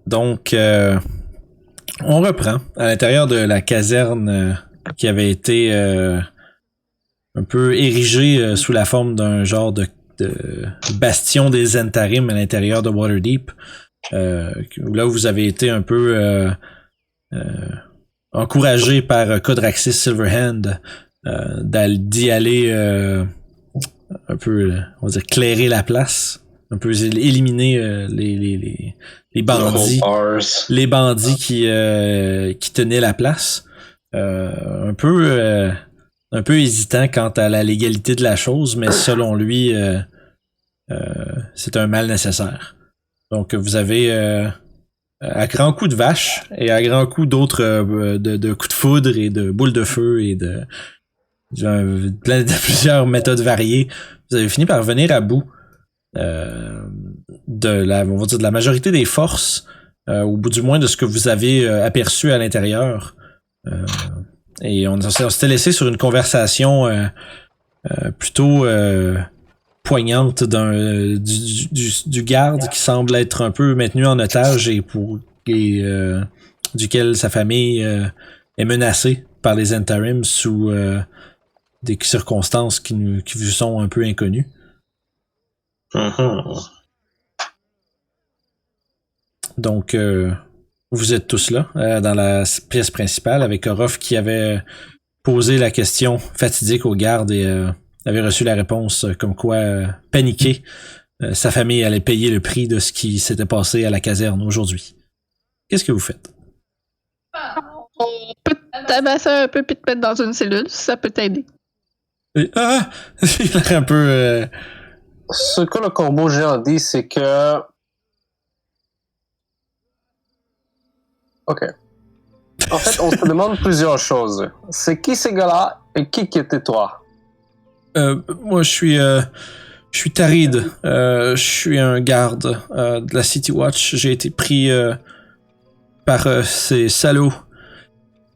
Donc, on reprend à l'intérieur de la caserne qui avait été un peu érigée sous la forme d'un genre de bastion des Zhentarim à l'intérieur de Waterdeep. Là où vous avez été un peu encouragé par Codraxis Silverhand d'y aller un peu, on va dire, clairer la place, un peu éliminer les bandits qui tenaient la place. Un peu hésitant quant à la légalité de la chose, mais selon lui, c'est un mal nécessaire. Donc vous avez à grands coups de vache et à grands coups d'autres de coups de foudre et de boules de feu et de plusieurs méthodes variées, vous avez fini par venir à bout de la majorité des forces, au bout du moins de ce que vous avez aperçu à l'intérieur. Et on s'était laissé sur une conversation plutôt poignante du garde qui semble être un peu maintenu en otage et duquel sa famille est menacée par les Zhentarim sous des circonstances qui vous sont un peu inconnues. Donc, vous êtes tous là, dans la pièce principale, avec Orof qui avait posé la question fatidique au garde et avait reçu la réponse comme quoi, paniqué, sa famille allait payer le prix de ce qui s'était passé à la caserne aujourd'hui. Qu'est-ce que vous faites? On peut tabasser un peu puis te mettre dans une cellule, ça peut t'aider. Il a l'air un peu... Ce que le corbeau géant dit, c'est que... OK. En fait, on se demande plusieurs choses. C'est qui ces gars-là et qui était toi? Moi, je suis Tarid. Je suis un garde de la City Watch. J'ai été pris par ces salauds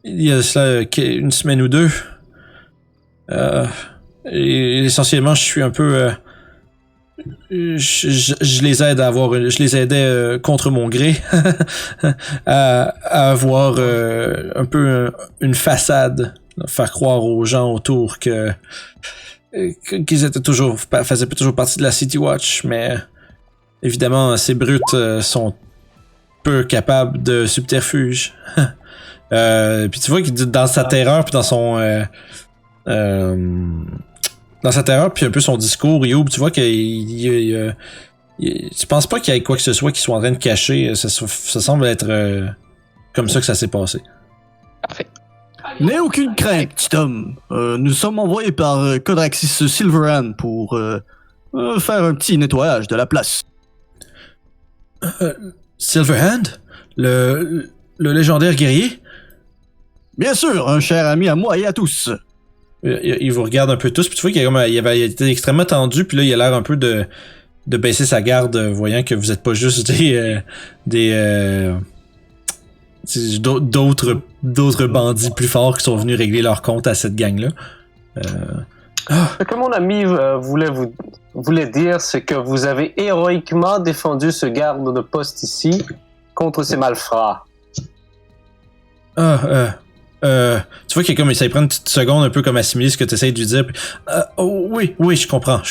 il y a cela une semaine ou deux. Et essentiellement, je suis un peu... je les aide je les aidais contre mon gré à avoir un peu une façade, faire croire aux gens autour qu'ils faisaient toujours partie de la City Watch, mais évidemment ces brutes sont peu capables de subterfuge. Puis tu vois que dans sa terreur puis dans sa terreur puis un peu son discours, Youb, tu vois que tu penses pas qu'il y ait quoi que ce soit qu'ils soient en train de cacher. Ça semble être comme ça que ça s'est passé. Parfait. N'aie aucune crainte, petit homme. Nous sommes envoyés par Codraxis Silverhand pour faire un petit nettoyage de la place. Silverhand? Le légendaire guerrier? Bien sûr, un cher ami à moi et à tous. Il vous regarde un peu tous, puis tu vois qu'il était extrêmement tendu, puis là, il a l'air un peu de baisser sa garde, voyant que vous êtes pas juste d'autres bandits plus forts qui sont venus régler leur compte à cette gang-là. Ce que mon ami voulait dire, c'est que vous avez héroïquement défendu ce garde de poste ici contre ces malfrats. Tu vois qu'il ça prend une petite seconde un peu comme assimiler ce que tu essaies de lui dire. Puis, oui, je comprends.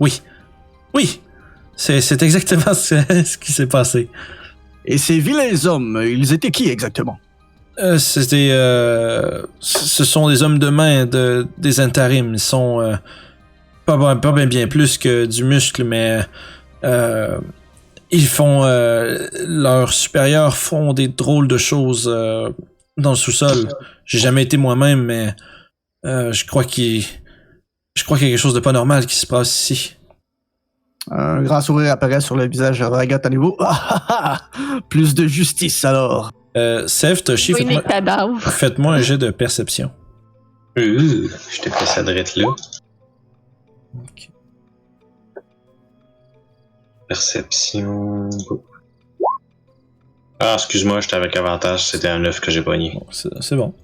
Oui, c'est exactement ce qui s'est passé. Et ces vilains hommes, ils étaient qui exactement? Ce sont des hommes de main des Zhentarim. Ils sont pas bien plus que du muscle, mais ils font... leurs supérieurs font des drôles de choses dans le sous-sol. J'ai jamais été moi-même, mais je crois qu'il y a quelque chose de pas normal qui se passe ici. Un grand sourire apparaît sur le visage de Ragat à nouveau. Plus de justice alors. Sev, Toshi, faites-moi un jet de perception. Je te fais ça drette là. Okay. Perception. Ah, excuse-moi, j'étais avec avantage, c'était un 9 que j'ai pogné. Bon, c'est bon.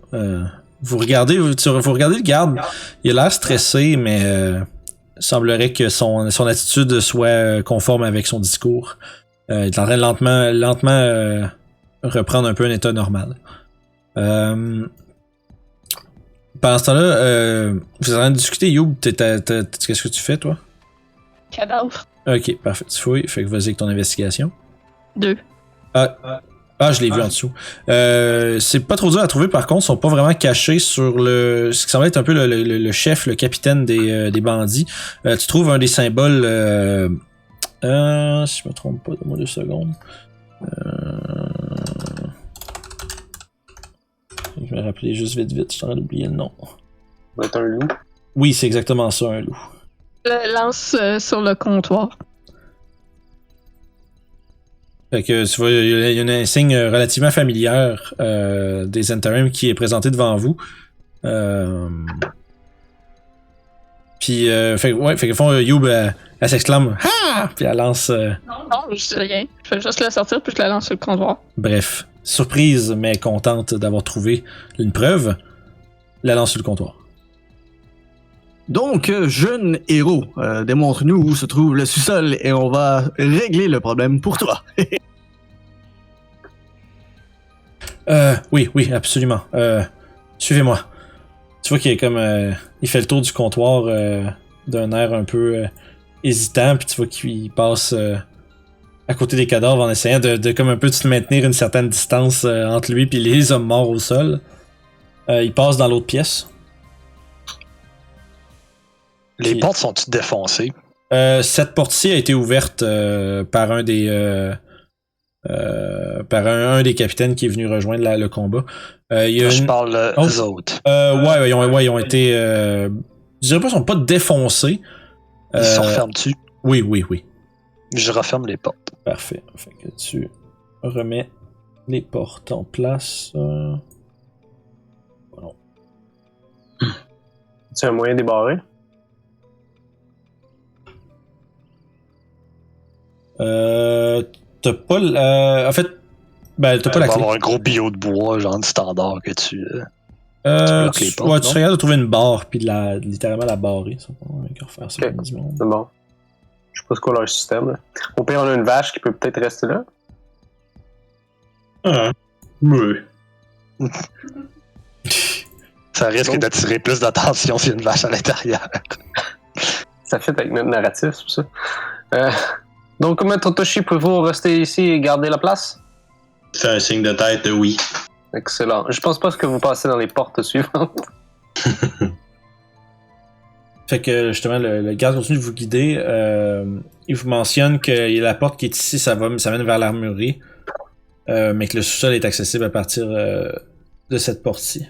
Vous regardez le garde, il a l'air stressé, mais il semblerait que son attitude soit conforme avec son discours. Il est en train de lentement reprendre un peu un état normal. Pendant ce temps-là, vous êtes en train de discuter, Youb, qu'est-ce que tu fais, toi? Cadavre. Ok, parfait, tu fouilles, fait que vas-y avec ton investigation. 2. Ah, je l'ai vu en dessous. C'est pas trop dur à trouver, par contre, ils sont pas vraiment cachés sur ce qui semble être un peu le chef, le capitaine des bandits. Tu trouves un des symboles, si je me trompe pas, donne-moi 2 secondes. Je vais me rappeler juste vite, je suis en train d'oublier le nom. Ça va être un loup. Oui, c'est exactement ça, un loup. Le lance sur le comptoir. Fait que tu vois, il y a un insigne relativement familière des Zhentarim qui est présenté devant vous. Puis, fait que fond, Youb, elle s'exclame « Ha! » Puis elle lance... Non, je dis rien. Je vais juste la sortir puis je la lance sur le comptoir. Bref, surprise mais contente d'avoir trouvé une preuve, la lance sur le comptoir. Donc, jeune héros, démontre-nous où se trouve le sous-sol et on va régler le problème pour toi. Oui, absolument. Suivez-moi. Tu vois qu'il est comme... il fait le tour du comptoir d'un air un peu hésitant, puis tu vois qu'il passe à côté des cadavres en essayant de comme un peu de se maintenir une certaine distance entre lui et les hommes morts au sol. Il passe dans l'autre pièce. Les Puis, portes sont-ils défoncées? cette porte-ci a été ouverte par un des par un des capitaines qui est venu rejoindre le combat. Il y a Je une... parle des autres. Ouais, ils ont été... je dirais pas qu'ils sont pas défoncés. Ils sont fermés dessus. Oui. Je referme les portes. Parfait. Fait que tu remets les portes en place. Bon. Tu as un moyen de débarrer? T'as pas en fait, ben t'as pas la Il va clé. avoir un gros bio de bois, genre du standard que tu bloques les portes. Ouais, tu non? regardes de trouver une barre puis littéralement la barrer. Ça va encore faire ça. Ok. Du monde. C'est bon. Je sais pas ce qu'est leur système. Là. Au pire, on a une vache qui peut peut-être rester là. Ah, oui. Ça risque Donc- d'attirer plus d'attention s'il y a une vache à l'intérieur. Ça fait avec notre narratif, c'est pour ça. Donc, Maître Toshi, pouvez-vous rester ici et garder la place? Fais un signe de tête de oui. Excellent. Je pense pas que vous passez dans les portes suivantes. Fait que justement, le garde continue de vous guider. Il vous mentionne que la porte qui est ici, ça mène vers l'armurerie. Mais que le sous-sol est accessible à partir de cette porte-ci.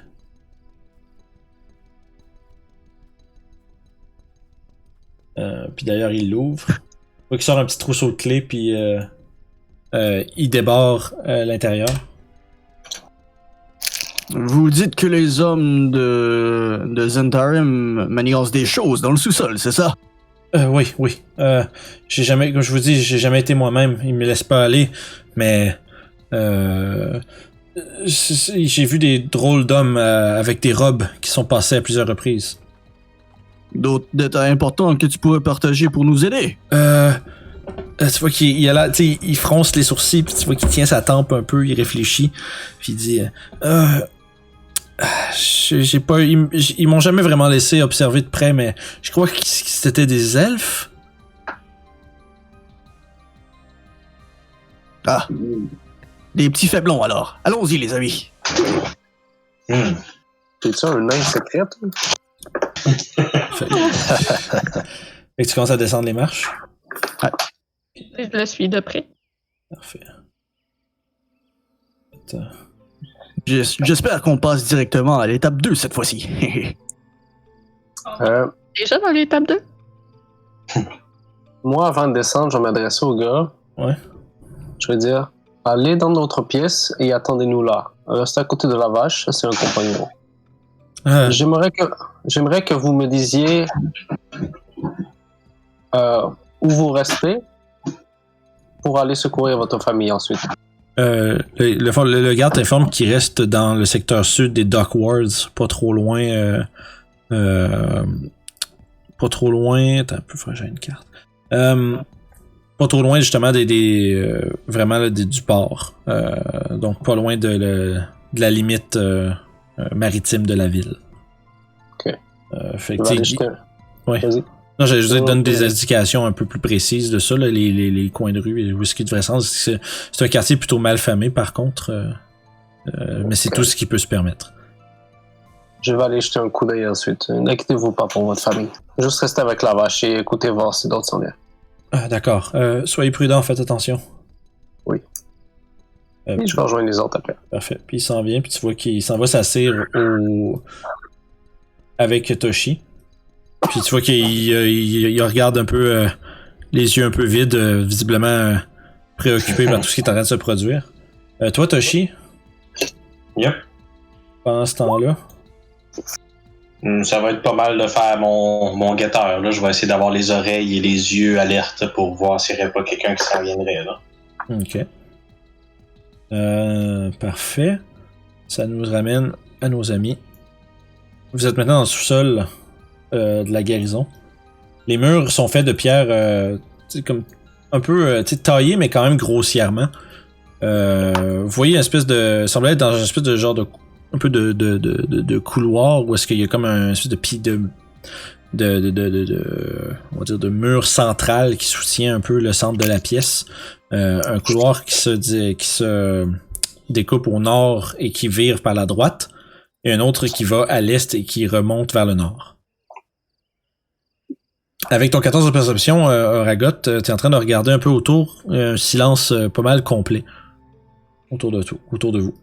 Puis d'ailleurs, il l'ouvre. Il sort un petit trousseau de clés, puis il débarre l'intérieur. Vous dites que les hommes de Zhentarim manigancent des choses dans le sous-sol, c'est ça? Oui. J'ai jamais, comme je vous dis, j'ai jamais été moi-même. Ils me laissent pas aller, mais j'ai vu des drôles d'hommes avec des robes qui sont passés à plusieurs reprises. D'autres détails importants que tu pourrais partager pour nous aider? Tu vois qu'il a là, tu sais, il fronce les sourcils, puis tu vois qu'il tient sa tempe un peu, il réfléchit, puis il dit j'ai pas, ils m'ont jamais vraiment laissé observer de près, mais je crois que c'était des elfes. Ah, des petits faiblons alors. Allons-y les amis. T'es-tu un nain secret, toi? Fait que tu commences à descendre les marches. Je le suis de près. Parfait. Attends. J'espère qu'on passe directement à l'étape 2 cette fois-ci. Déjà dans l'étape 2? Moi, avant de descendre, je vais m'adresser au gars. Ouais. Je vais dire, allez dans notre pièce et attendez-nous là. Restez à côté de la vache, c'est un compagnon. J'aimerais que vous me disiez où vous restez pour aller secourir votre famille ensuite. Le garde t'informe qu'il reste dans le secteur sud des Dockwards, pas trop loin. Pas trop loin. Attends un peu, j'ai une carte. pas trop loin justement vraiment là, du port. Donc pas loin de la limite maritime de la ville. Ok. Fait Je vais aller jeter- ouais. Vas-y. Non, j'allais juste donner des indications un peu plus précises de ça, là, les coins de rue et où est-ce qui devrait sens. C'est un quartier plutôt mal famé par contre, mais c'est tout ce qui peut se permettre. Je vais aller jeter un coup d'œil ensuite. N'inquiétez-vous pas pour votre famille. Juste restez avec la vache et écoutez voir si d'autres s'en viennent. Ah, d'accord. Soyez prudents, faites attention. Oui. Et je vais rejoindre les autres après. Parfait. Puis il s'en vient, puis tu vois qu'il s'en va s'asseoir avec Toshi. Puis tu vois qu'il regarde un peu, les yeux un peu vides, visiblement préoccupé par tout ce qui est en train de se produire. Toi, Toshi? Yep. Pendant ce temps-là? Ça va être pas mal de faire mon guetteur. Là. Je vais essayer d'avoir les oreilles et les yeux alertes pour voir s'il n'y aurait pas quelqu'un qui s'en viendrait. Là. Ok. Parfait. Ça nous ramène à nos amis. Vous êtes maintenant dans le sous-sol de la guérison. Les murs sont faits de pierre comme un peu taillés, mais quand même grossièrement. Vous voyez une espèce de... semble être dans une espèce de genre de... un peu de couloir où est-ce qu'il y a comme un espèce de pied on va dire de mur central qui soutient un peu le centre de la pièce. Un couloir qui se découpe au nord et qui vire par la droite. Et un autre qui va à l'est et qui remonte vers le nord. Avec ton 14 de perception, Ragot, t'es en train de regarder un peu autour. Un silence pas mal complet. Autour de vous.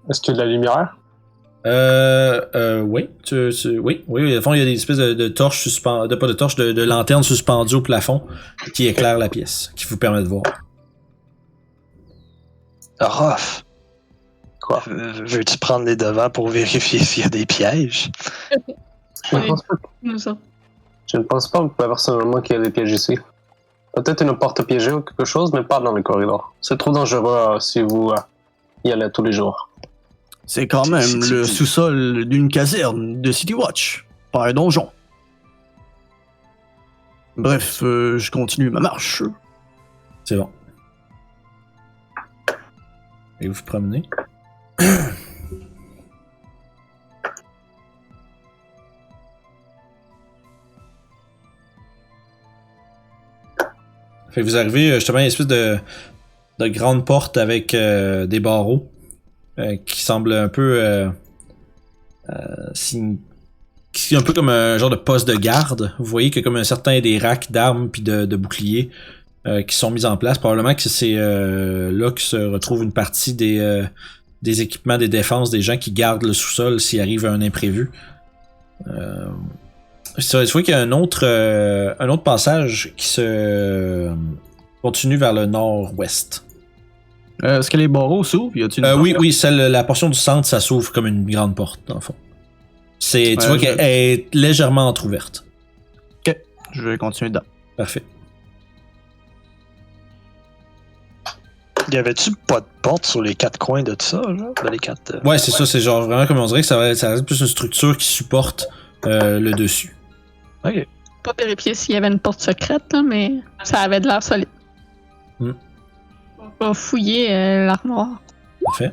Est-ce qu'il y a de la lumière? Oui. Oui. Au fond, il y a des espèces de torches suspendues, pas de torches, de lanternes suspendues au plafond qui éclairent la pièce, qui vous permettent de voir. Rof, Quoi? veux-tu prendre les devants pour vérifier s'il y a des pièges? Je ne pense pas. Nous autres. Je ne pense pas personnellement qu'il y a des pièges ici. Peut-être une porte piégée ou quelque chose, mais pas dans les corridors. C'est trop dangereux si vous y allez tous les jours. C'est quand même le sous-sol d'une caserne de City Watch, pas un donjon. Bref, je continue ma marche. C'est bon. Et vous vous promenez. Fait que vous arrivez justement à une espèce de grande porte avec des barreaux qui semble un peu qui est un peu comme un genre de poste de garde. Vous voyez qu'il y a comme un certain des racks d'armes puis de boucliers qui sont mis en place. Probablement que c'est là que se retrouve une partie des équipements des défenses des gens qui gardent le sous-sol s'il arrive un imprévu. Tu vois qu'il y a un autre passage qui se continue vers le nord-ouest. Est-ce que les barreaux s'ouvrent? Oui, la portion du centre, ça s'ouvre comme une grande porte, dans le fond. Tu vois qu'elle est légèrement entrouverte. Ok, je vais continuer dedans. Parfait. Y avait-tu pas de porte sur les quatre coins de tout ça, là? Dans les quatre, Ouais, c'est ça, c'est genre vraiment comme on dirait que ça reste plus une structure qui supporte le dessus. Ok. Pas vérifier s'il y avait une porte secrète, là, mais ça avait de l'air solide. Mm. On va fouiller l'armoire. Parfait.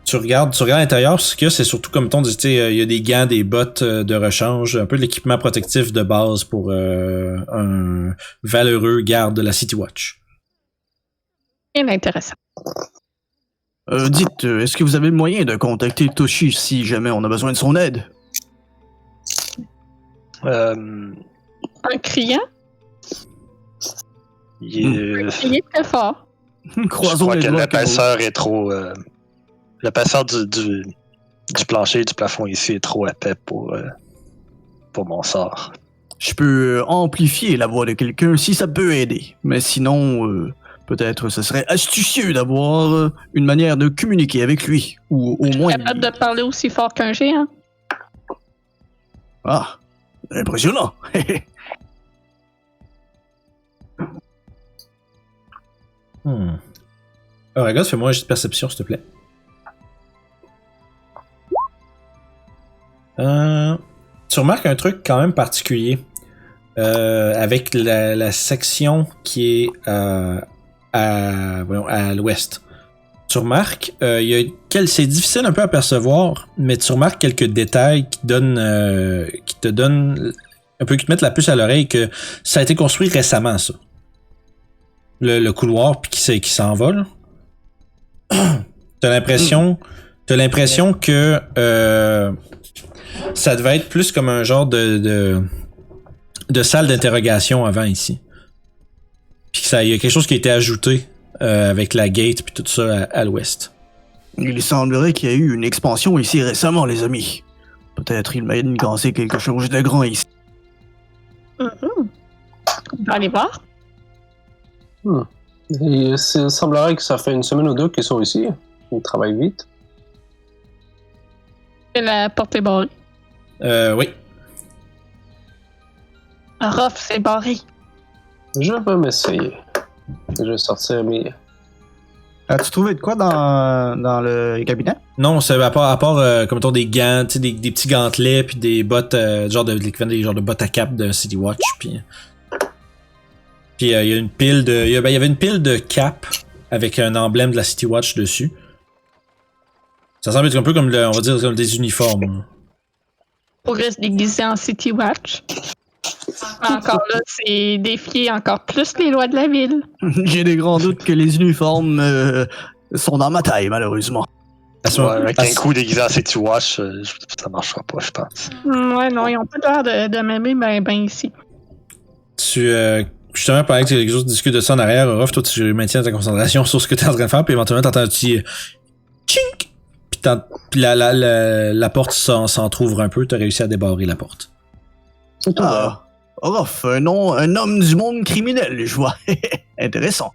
Tu regardes à l'intérieur, ce qu'il y a, c'est surtout comme ton, il y a des gants, des bottes de rechange, un peu de l'équipement protectif de base pour un valeureux garde de la City Watch. Bien intéressant. Dites, est-ce que vous avez le moyen de contacter Toshi si jamais on a besoin de son aide? Un criant? Il est très fort. Je Croisons crois les que doigts. l'épaisseur est trop... l'épaisseur du plancher et du plafond ici est trop épais pour mon sort. Je peux amplifier la voix de quelqu'un si ça peut aider. Mais sinon, peut-être ce serait astucieux d'avoir une manière de communiquer avec lui. Ou au moins... Capable de parler aussi fort qu'un géant? Ah, impressionnant. Regarde, fais-moi un jet de perception, s'il te plaît. Tu remarques un truc quand même particulier. avec la section qui est à l'ouest. Tu remarques, c'est difficile un peu à percevoir, mais tu remarques quelques détails qui te donnent un peu, qui te mettent la puce à l'oreille que ça a été construit récemment, ça. Le couloir puis qui s'envole. T'as l'impression que ça devait être plus comme un genre de salle d'interrogation avant ici. Puis il y a quelque chose qui a été ajouté avec la gate puis tout ça à l'ouest. Il semblerait qu'il y a eu une expansion ici récemment, les amis. Peut-être il m'a gancé quelque chose de grand ici. On va aller voir. Et il semblerait que ça fait une semaine ou deux qu'ils sont ici. Ils travaillent vite. Et la porte est barrée. Oui. Ruff, c'est barré. Je vais m'essayer. Je vais sortir mes... As-tu trouvé de quoi dans le cabinet? Non, c'est à part comme mettons, des gants, tu sais, des petits gantelets puis des bottes, des genres de bottes à cap de City Watch, puis il y a une pile de, il y avait une pile de cap avec un emblème de la City Watch dessus. Ça semble être un peu comme on va dire comme des uniformes. Pourrait se déguiser en City Watch. Encore là, c'est défier encore plus les lois de la ville. J'ai des grands doutes que les uniformes sont dans ma taille, malheureusement. Avec un coup déguisé en City Watch, ça marchera pas, je pense. Ouais, non, ils ont pas l'air de m'aimer ben ici. Justement, pendant que les autres discutent de ça en arrière, Ruff, toi, tu maintiens ta concentration sur ce que tu es en train de faire, puis éventuellement, t'entends un petit chink! Puis la porte s'entrouvre un peu, t'as réussi à débarrer la porte. Ah, Ruff, un homme du monde criminel, je vois. Intéressant.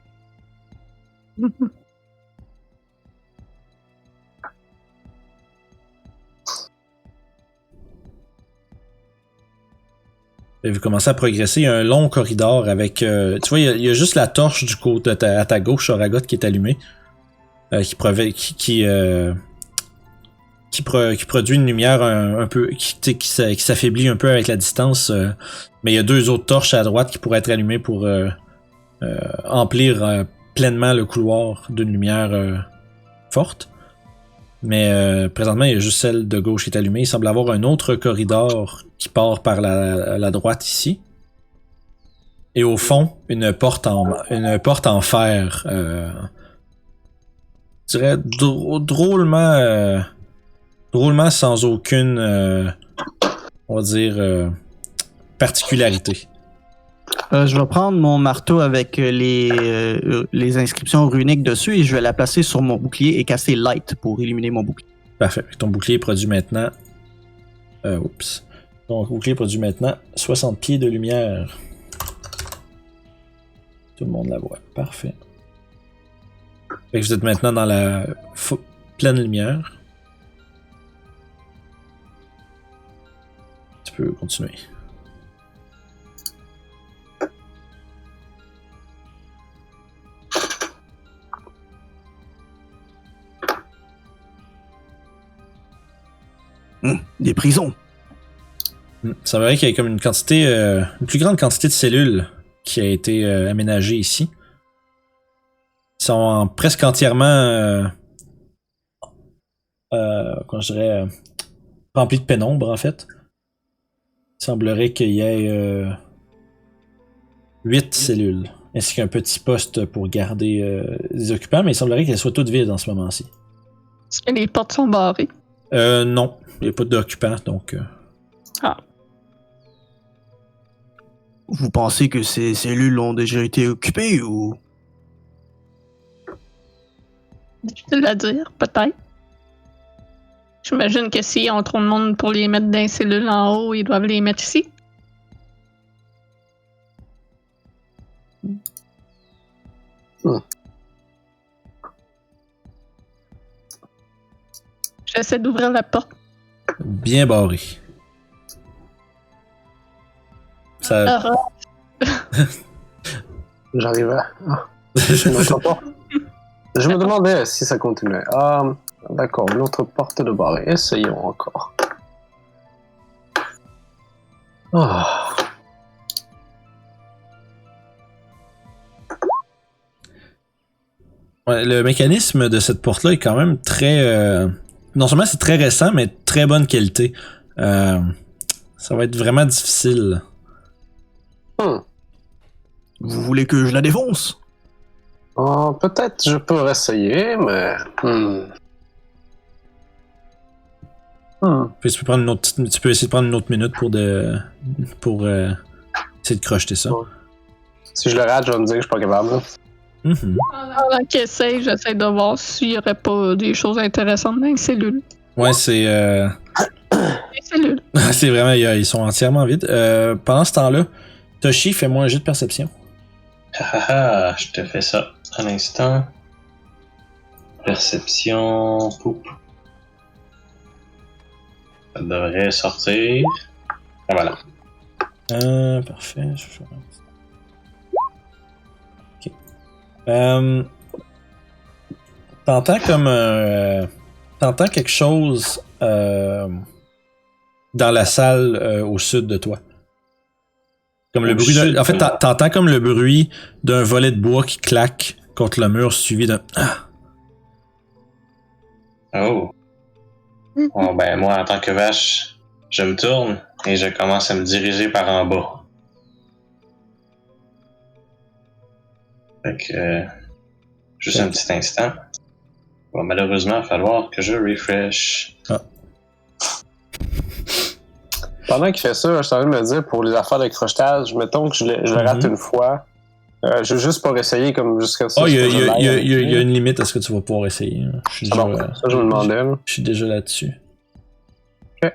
Et vous commencez à progresser. Il y a un long corridor avec... tu vois, il y a juste la torche du côté à ta gauche, Oragot, qui est allumée. Qui produit une lumière un peu... qui s'affaiblit un peu avec la distance. Mais il y a deux autres torches à droite qui pourraient être allumées pour emplir pleinement le couloir d'une lumière forte. Mais présentement, il y a juste celle de gauche qui est allumée. Il semble avoir un autre corridor qui part par la droite ici. Et au fond, une porte en fer. Je dirais drôlement sans aucune, on va dire, particularité. Je vais prendre mon marteau avec les inscriptions runiques dessus et je vais la placer sur mon bouclier et casser light pour éliminer mon bouclier. Parfait. Ton bouclier produit maintenant... Ton bouclier produit maintenant 60 pieds de lumière. Tout le monde la voit. Parfait. Fait que vous êtes maintenant dans la pleine lumière. Tu peux continuer. Des prisons. Ça me paraît qu'il y a comme une plus grande quantité de cellules qui a été aménagée ici. Ils sont presque entièrement, comment je dirais, remplis de pénombre en fait. Il semblerait qu'il y ait 8 cellules, ainsi qu'un petit poste pour garder les occupants, mais il semblerait qu'elles soient toutes vides en ce moment-ci. Est-ce que les portes sont barrées? Non, il n'y a pas d'occupants, donc... Ah. Vous pensez que ces cellules ont déjà été occupées ou... Difficile à dire, peut-être. J'imagine que s'ils ont trop de monde pour les mettre dans les cellules en haut, ils doivent les mettre ici. J'essaie d'ouvrir la porte. Bien barré. Ça... J'arrive à... Je me demandais si ça continuait. D'accord, l'autre porte de barré. Essayons encore. Ouais, le mécanisme de cette porte-là est quand même très... non seulement c'est très récent, mais très bonne qualité. Ça va être vraiment difficile. Vous voulez que je la défonce? Oh, peut-être je peux essayer, mais... Puis tu peux essayer de prendre une autre minute pour essayer de crocheter ça. Ouais. Si je le rate, je vais me dire que je suis pas capable. Là. Pendant qu'il essaye, j'essaie de voir s'il y aurait pas des choses intéressantes dans les cellules. Ouais, c'est... Les cellules. c'est vraiment... Ils sont entièrement vides. Pendant ce temps-là, Toshi, fais-moi un jet de perception. Je te fais ça un instant. Perception. Poup. Ça devrait sortir. Et voilà. Parfait. Ok. T'entends comme t'entends quelque chose dans la salle au sud de toi. Comme le bruit en fait, t'entends comme le bruit d'un volet de bois qui claque contre le mur suivi d'un Oh. Bon, ben, moi, en tant que vache, je me tourne et je commence à me diriger par en bas. Fait que, juste un petit instant. Il va malheureusement falloir que je refresh. Pendant qu'il fait ça, je suis en train de me dire, pour les affaires de crochetage, mettons que je le rate une fois. Je veux juste pas essayer comme jusqu'à ça. Oh, il y a une limite à ce que tu vas pouvoir essayer. Ça, je me demandais. Là. Je suis déjà là-dessus. Ok.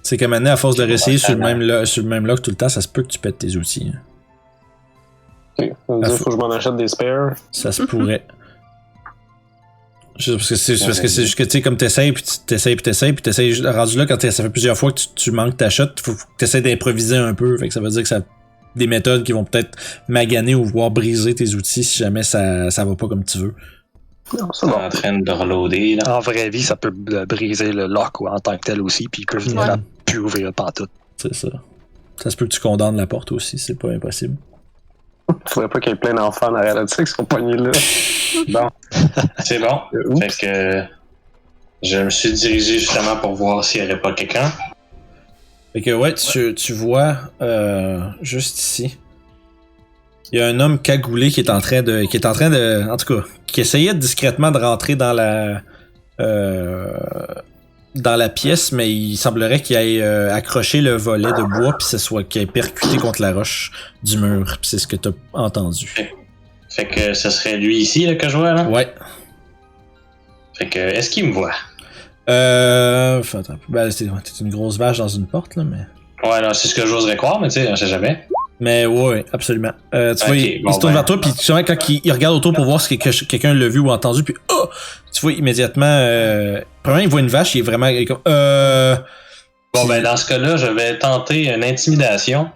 C'est comme année, à force de réessayer sur le même lock tout le temps, ça se peut que tu pètes tes outils. Ok. Ça veut dire faut que je m'en achète des spares. Ça se pourrait. Parce que c'est juste que tu sais, comme t'essayes, puis t'essayes, rendu là, quand ça fait plusieurs fois que tu manques ta shot, faut que t'essayes d'improviser un peu. Fait que ça veut dire que ça des méthodes qui vont peut-être maganer ou voire briser tes outils si jamais ça va pas comme tu veux. Non, c'est bon. En train de reloader, là. En vraie vie, ça peut briser le lock en tant que tel aussi, puis il peut venir à plus ouvrir pantoute. C'est ça. Ça se peut que tu condamnes la porte aussi, c'est pas impossible. Faudrait pas qu'il y ait plein d'enfants en arrière de ça qui sont pognés là. Bon. C'est bon. Fait que je me suis dirigé justement pour voir s'il y aurait pas quelqu'un. Fait que ouais, tu vois juste ici. Il y a un homme cagoulé qui est en train de en tout cas, qui essayait discrètement de rentrer dans la pièce, mais il semblerait qu'il ait accroché le volet de bois puis qu'il ait percuté contre la roche du mur. Puis c'est ce que t'as entendu. Fait que ce serait lui ici là, que je vois là. Ouais. Fait que est-ce qu'il me voit? Attends, ben, t'es une grosse vache dans une porte là, mais. Ouais, là, c'est ce que j'oserais croire, mais tu sais, on sait jamais. Mais ouais, absolument. Tu vois, il se tourne vers toi, puis tu vois, quand il regarde autour pour voir si quelqu'un l'a vu ou entendu, puis tu vois immédiatement, premièrement, il voit une vache, il est vraiment comme, Bon, ben, dans ce cas-là, je vais tenter une intimidation.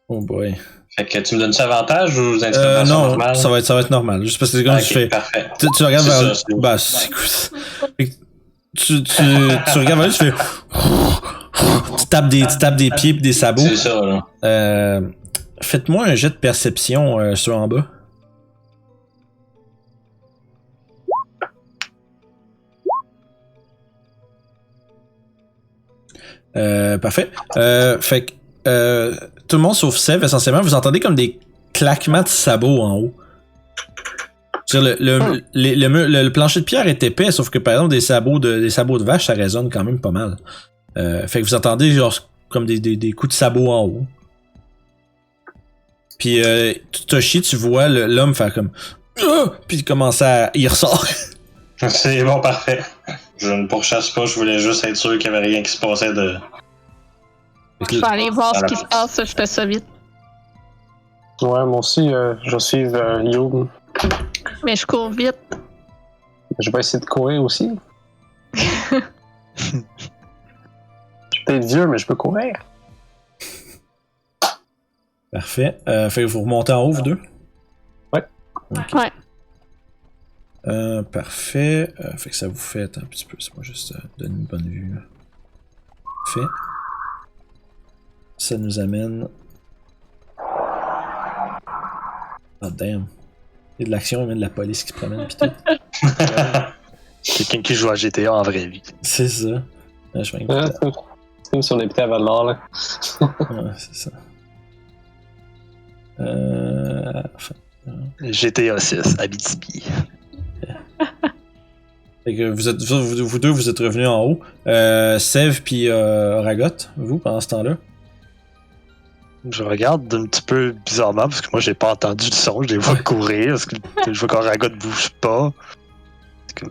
Oh boy. Fait que tu me donnes ça avantage ou intimidation non, normale? ça va être normal. Juste parce que c'est comme tu fais. Parfait. Tu regardes vers. Ça, bah, c'est cool. Tu regardes vers lui, tu fais. Tu tapes des pieds et des sabots. C'est ça, là. Faites-moi un jet de perception sur en bas. Parfait. Fait que tout le monde sauf Sev, essentiellement, vous entendez comme des claquements de sabots en haut. Le plancher de pierre est épais, sauf que par exemple des sabots de vache, ça résonne quand même pas mal. Fait que vous entendez genre comme des coups de sabot en haut. Puis Toshi, tu vois l'homme faire comme puis il ressort. C'est bon, parfait. Je ne pourchasse pas, je voulais juste être sûr qu'il n'y avait rien qui se passait de. Je vais aller voir ce qui se passe, je fais ça vite. Ouais, moi aussi, je vais suivre Youb. Mais je cours vite. Je vais essayer de courir aussi. Je suis peut-être vieux, mais je peux courir. Parfait. Fait que vous remontez en haut, vous deux? Ouais. Okay. Ouais. Parfait. Fait que ça vous fait un petit peu. C'est moi juste donner une bonne vue. Fait. Ça nous amène Oh damn. Il y a de l'action, mais de la police qui se promène pis tout. Quelqu'un qui joue à GTA en vraie vie. C'est ça. Ah, je vais Ouais, écouter. c'est comme si on habitait à Val-d'Or, là. Ouais, c'est ça. Enfin. GTA 6, Abitibi. Fait que vous deux, vous êtes revenus en haut. Sev puis Ragot, vous, pendant ce temps-là. Je regarde un petit peu bizarrement parce que moi j'ai pas entendu le son, je les vois courir, parce que je vois qu'Aragot ne bouge pas. C'est comme,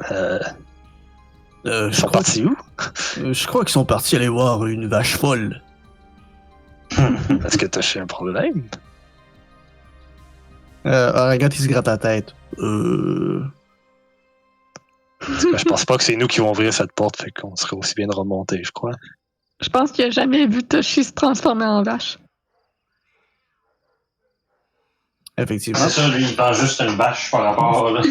ils sont partis où? Je crois qu'ils sont partis aller voir une vache folle. Est-ce que t'as un problème? Regarde, il se gratte la tête. Je pense pas que c'est nous qui vont ouvrir cette porte, fait qu'on serait aussi bien de remonter, je crois. Je pense qu'il a jamais vu Toshi se transformer en vache. Effectivement. C'est ça, lui, il prend juste une vache par rapport là.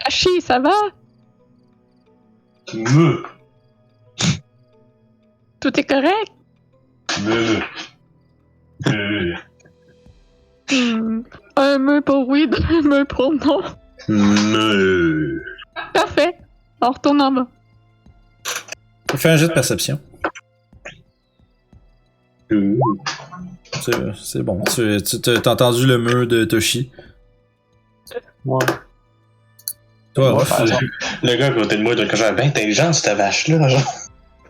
Toshi, ça va? Meuh. Tout est correct? Meuh. Un meuh pour oui, deux meuh pour non. Meuh. Parfait. On retourne en bas. Fais un jet de perception. C'est bon. T'as entendu le mur de Toshi. Ouais. Toi, Ouais, Ruff, par exemple. Le gars à côté de moi, il doit être bien intelligent, cette vache-là. Genre.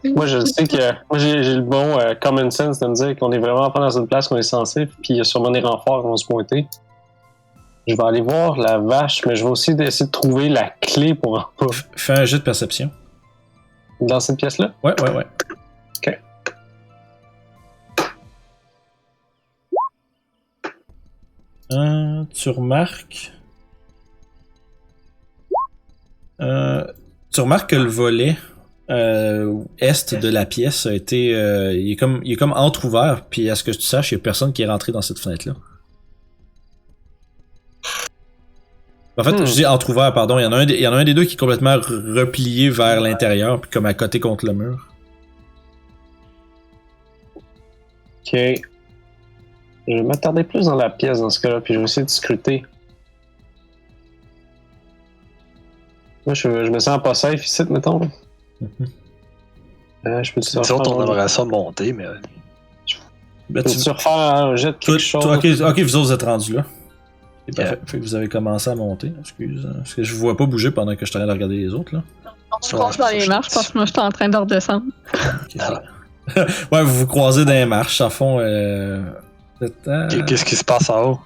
Moi, je sais que moi j'ai le bon common sense de me dire qu'on est vraiment pas dans une place qu'on est censé, puis il y a sûrement des renforts qui vont se pointer. Je vais aller voir la vache, mais je vais aussi essayer de trouver la clé pour en bas. fais un jet de perception. Dans cette pièce-là? Ouais. Ok. Tu remarques. Tu remarques que le volet est de la pièce a été. Il est comme entrouvert, puis à ce que tu saches, il n'y a personne qui est rentré dans cette fenêtre-là. En fait, je dis entrouvert, pardon. Il y en a un des deux qui est complètement replié vers l'intérieur, puis comme à côté contre le mur. Ok. Je vais m'attarder plus dans la pièce dans ce cas-là, puis je vais essayer de scruter. Moi, je me sens pas safe ici, mettons. Je peux-tu Nous autres, on aimerait ça monter, mais. Ben, Peux-tu refaire un jet de quelque chose? Ok, vous autres êtes rendus là. C'est parfait. Fait que vous avez commencé à monter. Excuse. Parce que je vous vois pas bouger pendant que je suis en train de regarder les autres, là. On passe dans les marches parce que moi, j'étais en train de redescendre. Okay. Ouais, vous vous croisez dans les marches, à fond. Qu'est-ce qui se passe en haut?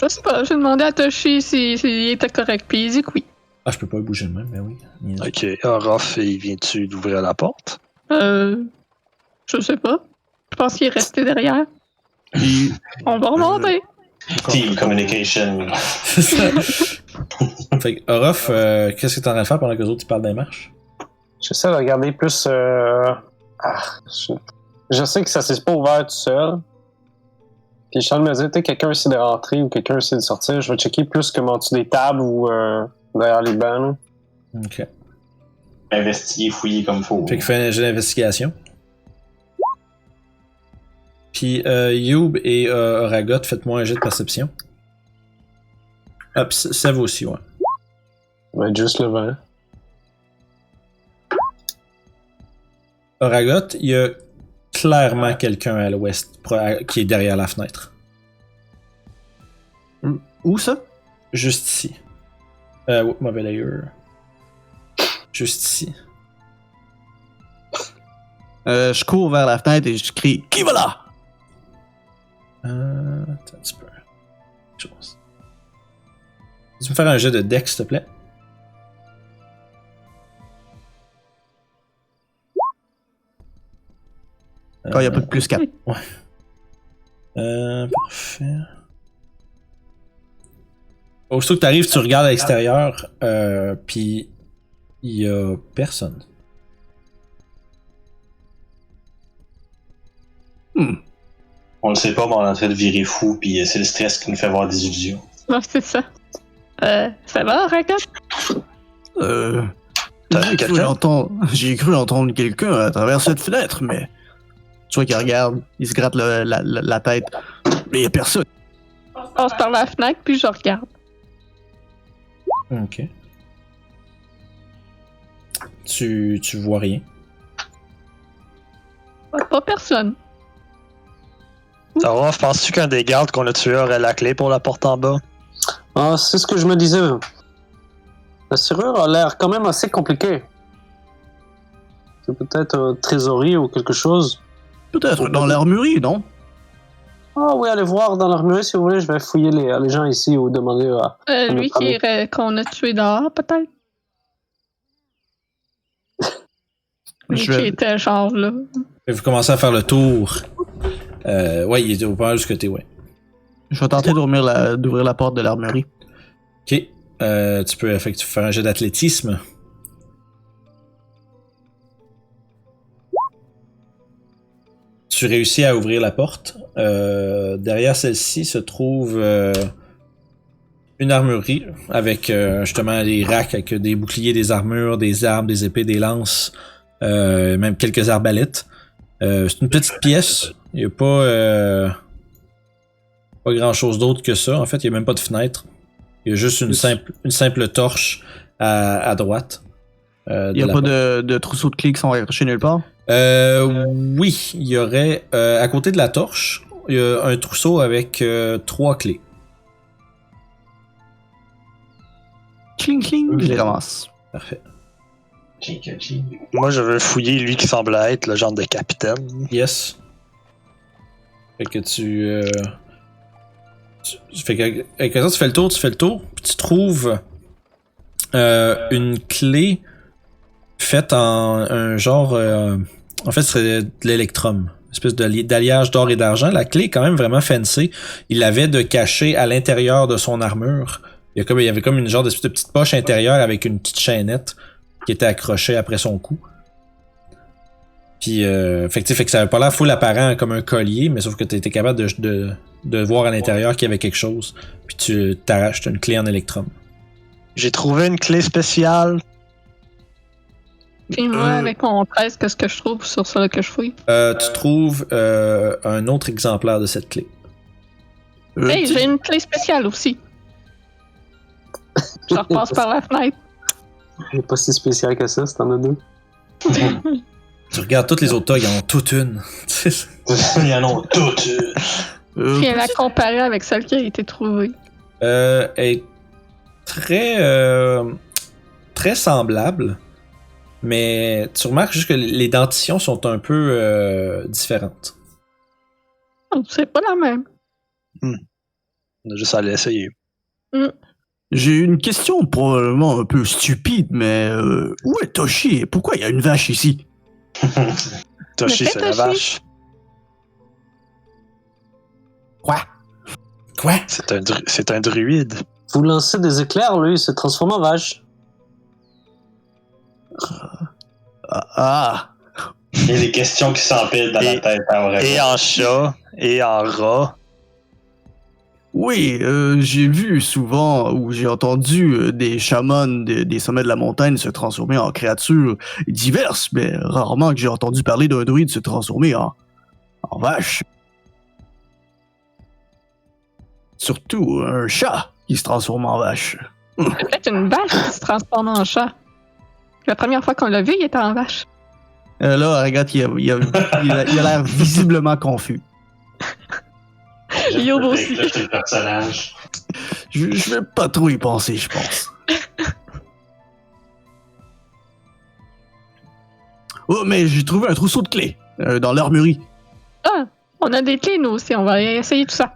Je sais pas, j'ai demandé à Toshi s'il était correct, puis il dit que oui. Ah, je peux pas bouger de même, mais oui. Ok, Orof, il vient-tu d'ouvrir la porte? Je sais pas. Je pense qu'il est resté derrière. On va remonter. Team communication. C'est ça. Fait que, Orof, qu'est-ce que t'es en train de faire pendant que les autres ils parlent des marches? J'essaie de regarder plus. Je sais que ça s'est pas ouvert tout seul. Puis je suis en train de me dire, quelqu'un essaie de rentrer ou quelqu'un essaie de sortir. Je vais checker plus comme en dessous des tables ou derrière les bancs. Ok. Investiguer, fouiller comme faut. Fait que fais un jeu d'investigation. Puis Youb et Ragot, faites-moi un jet de perception. Ah, pis ça vaut aussi, ouais. Ça va être juste le vent. Ragot, il y a clairement quelqu'un à l'ouest qui est derrière la fenêtre. Où ça? Juste ici. Mauvais layer. Juste ici. Je cours vers la fenêtre et je crie « Qui va là? » Attends un petit peu. Chose. Tu peux me faire un jet de deck, s'il te plaît? Quand il n'y a pas de plus 4. Parfait. Aussitôt que tu arrives, tu regardes à l'extérieur, puis il y a personne. On le sait pas, mais on est en train de virer fou, puis c'est le stress qui nous fait voir des illusions. Ouais, c'est ça. Ça va, Ragot? J'ai cru entendre quelqu'un à travers cette fenêtre, mais... Tu vois qu'il regarde, il se gratte la tête. Mais il n'y a personne. Je passe par la fenêtre, puis je regarde. Ok. Tu vois rien. Pas personne. Ça va, penses-tu qu'un des gardes qu'on a tué aurait la clé pour la porte en bas? Ah, c'est ce que je me disais. La serrure a l'air quand même assez compliquée. C'est peut-être un trésorier ou quelque chose. Peut-être dans l'armurerie, non? Ah oui, allez voir dans l'armurerie si vous voulez. Je vais fouiller les gens ici ou demander à... Lui qu'on a tué dehors, peut-être? Lui qui était genre là. Et vous commencez à faire le tour. Ouais, il est au point du côté, ouais. Je vais tenter d'ouvrir la porte de l'armurerie. Ok. Tu peux effectivement faire un jet d'athlétisme. Tu réussis à ouvrir la porte. Derrière celle-ci se trouve une armurerie avec justement des racks avec des boucliers, des armures, des armes, des épées, des lances, même quelques arbalètes. C'est une petite pièce. Il n'y a pas grand-chose d'autre que ça. En fait, il n'y a même pas de fenêtre. Il y a juste une simple torche à droite. Il n'y a pas de trousseau de clés qui sont accrochés nulle part? Oui, il y aurait à côté de la torche, il y a un trousseau avec 3 clés. Cling cling, je les ramasse. Parfait. Moi, je veux fouiller lui qui semble être le genre de capitaine. Yes. Fait que fait que avec ça, tu fais le tour, puis tu trouves une clé faite en un genre... en fait, ce serait de l'électrum. Une espèce d'alliage d'or et d'argent. La clé est quand même vraiment fancy. Il l'avait de caché à l'intérieur de son armure. Il y avait comme une genre de petite poche intérieure avec une petite chaînette qui était accrochée après son cou. Puis, fait que ça avait pas l'air full apparent comme un collier, mais sauf que tu étais capable de voir à l'intérieur qu'il y avait quelque chose. Puis tu t'arraches une clé en électrum. J'ai trouvé une clé spéciale. Puis moi, avec mon 13, qu'est-ce que je trouve sur ça que je fouille? Tu trouves un autre exemplaire de cette clé. Hey, j'ai une clé spéciale aussi. Je repasse par la fenêtre. Elle est pas si spéciale que ça, c'est en a 2. Tu regardes toutes les autres togs, ils en ont toutes une. Ils en ont toutes une. Puis elle a comparé avec celle qui a été trouvée. Elle est très semblable, mais tu remarques juste que les dentitions sont un peu différentes. Oh, c'est pas la même. On a juste à l'essayer. J'ai une question probablement un peu stupide, mais où est Toshi et pourquoi il y a une vache ici? Toshi, c'est la vache. Quoi? C'est un druide. Vous lancez des éclairs, lui, il se transforme en vache. Ah! Il y a des questions qui s'empilent dans la tête à Aurélien. Et en chat, et en rat. Oui, j'ai vu souvent ou j'ai entendu des chamans des sommets de la montagne se transformer en créatures diverses, mais rarement que j'ai entendu parler d'un druide se transformer en vache. Surtout un chat qui se transforme en vache. C'est peut-être une vache qui se transforme en chat. La première fois qu'on l'a vu, il était en vache. Là, regarde, il a l'air visiblement confus. Yob aussi. Le personnage. Je vais pas trop y penser, je pense. Oh, mais j'ai trouvé un trousseau de clés dans l'armurerie. Ah, on a des clés, nous aussi. On va essayer tout ça.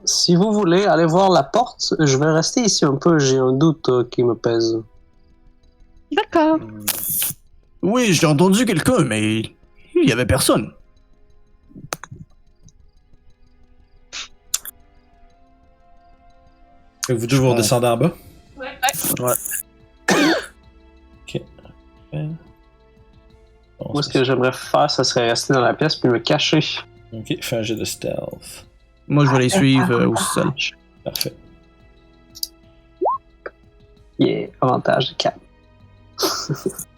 Si vous voulez aller voir la porte, je vais rester ici un peu. J'ai un doute qui me pèse. D'accord. Oui, j'ai entendu quelqu'un, mais il y avait personne. Vous deux, vous redescendez en bas? Ouais. Ok. Bon, Moi, ce que j'aimerais faire, ça serait rester dans la pièce puis me cacher. Ok, fais un jet de stealth. Moi, je vais les suivre au sol. Parfait. Yeah, avantage de 4.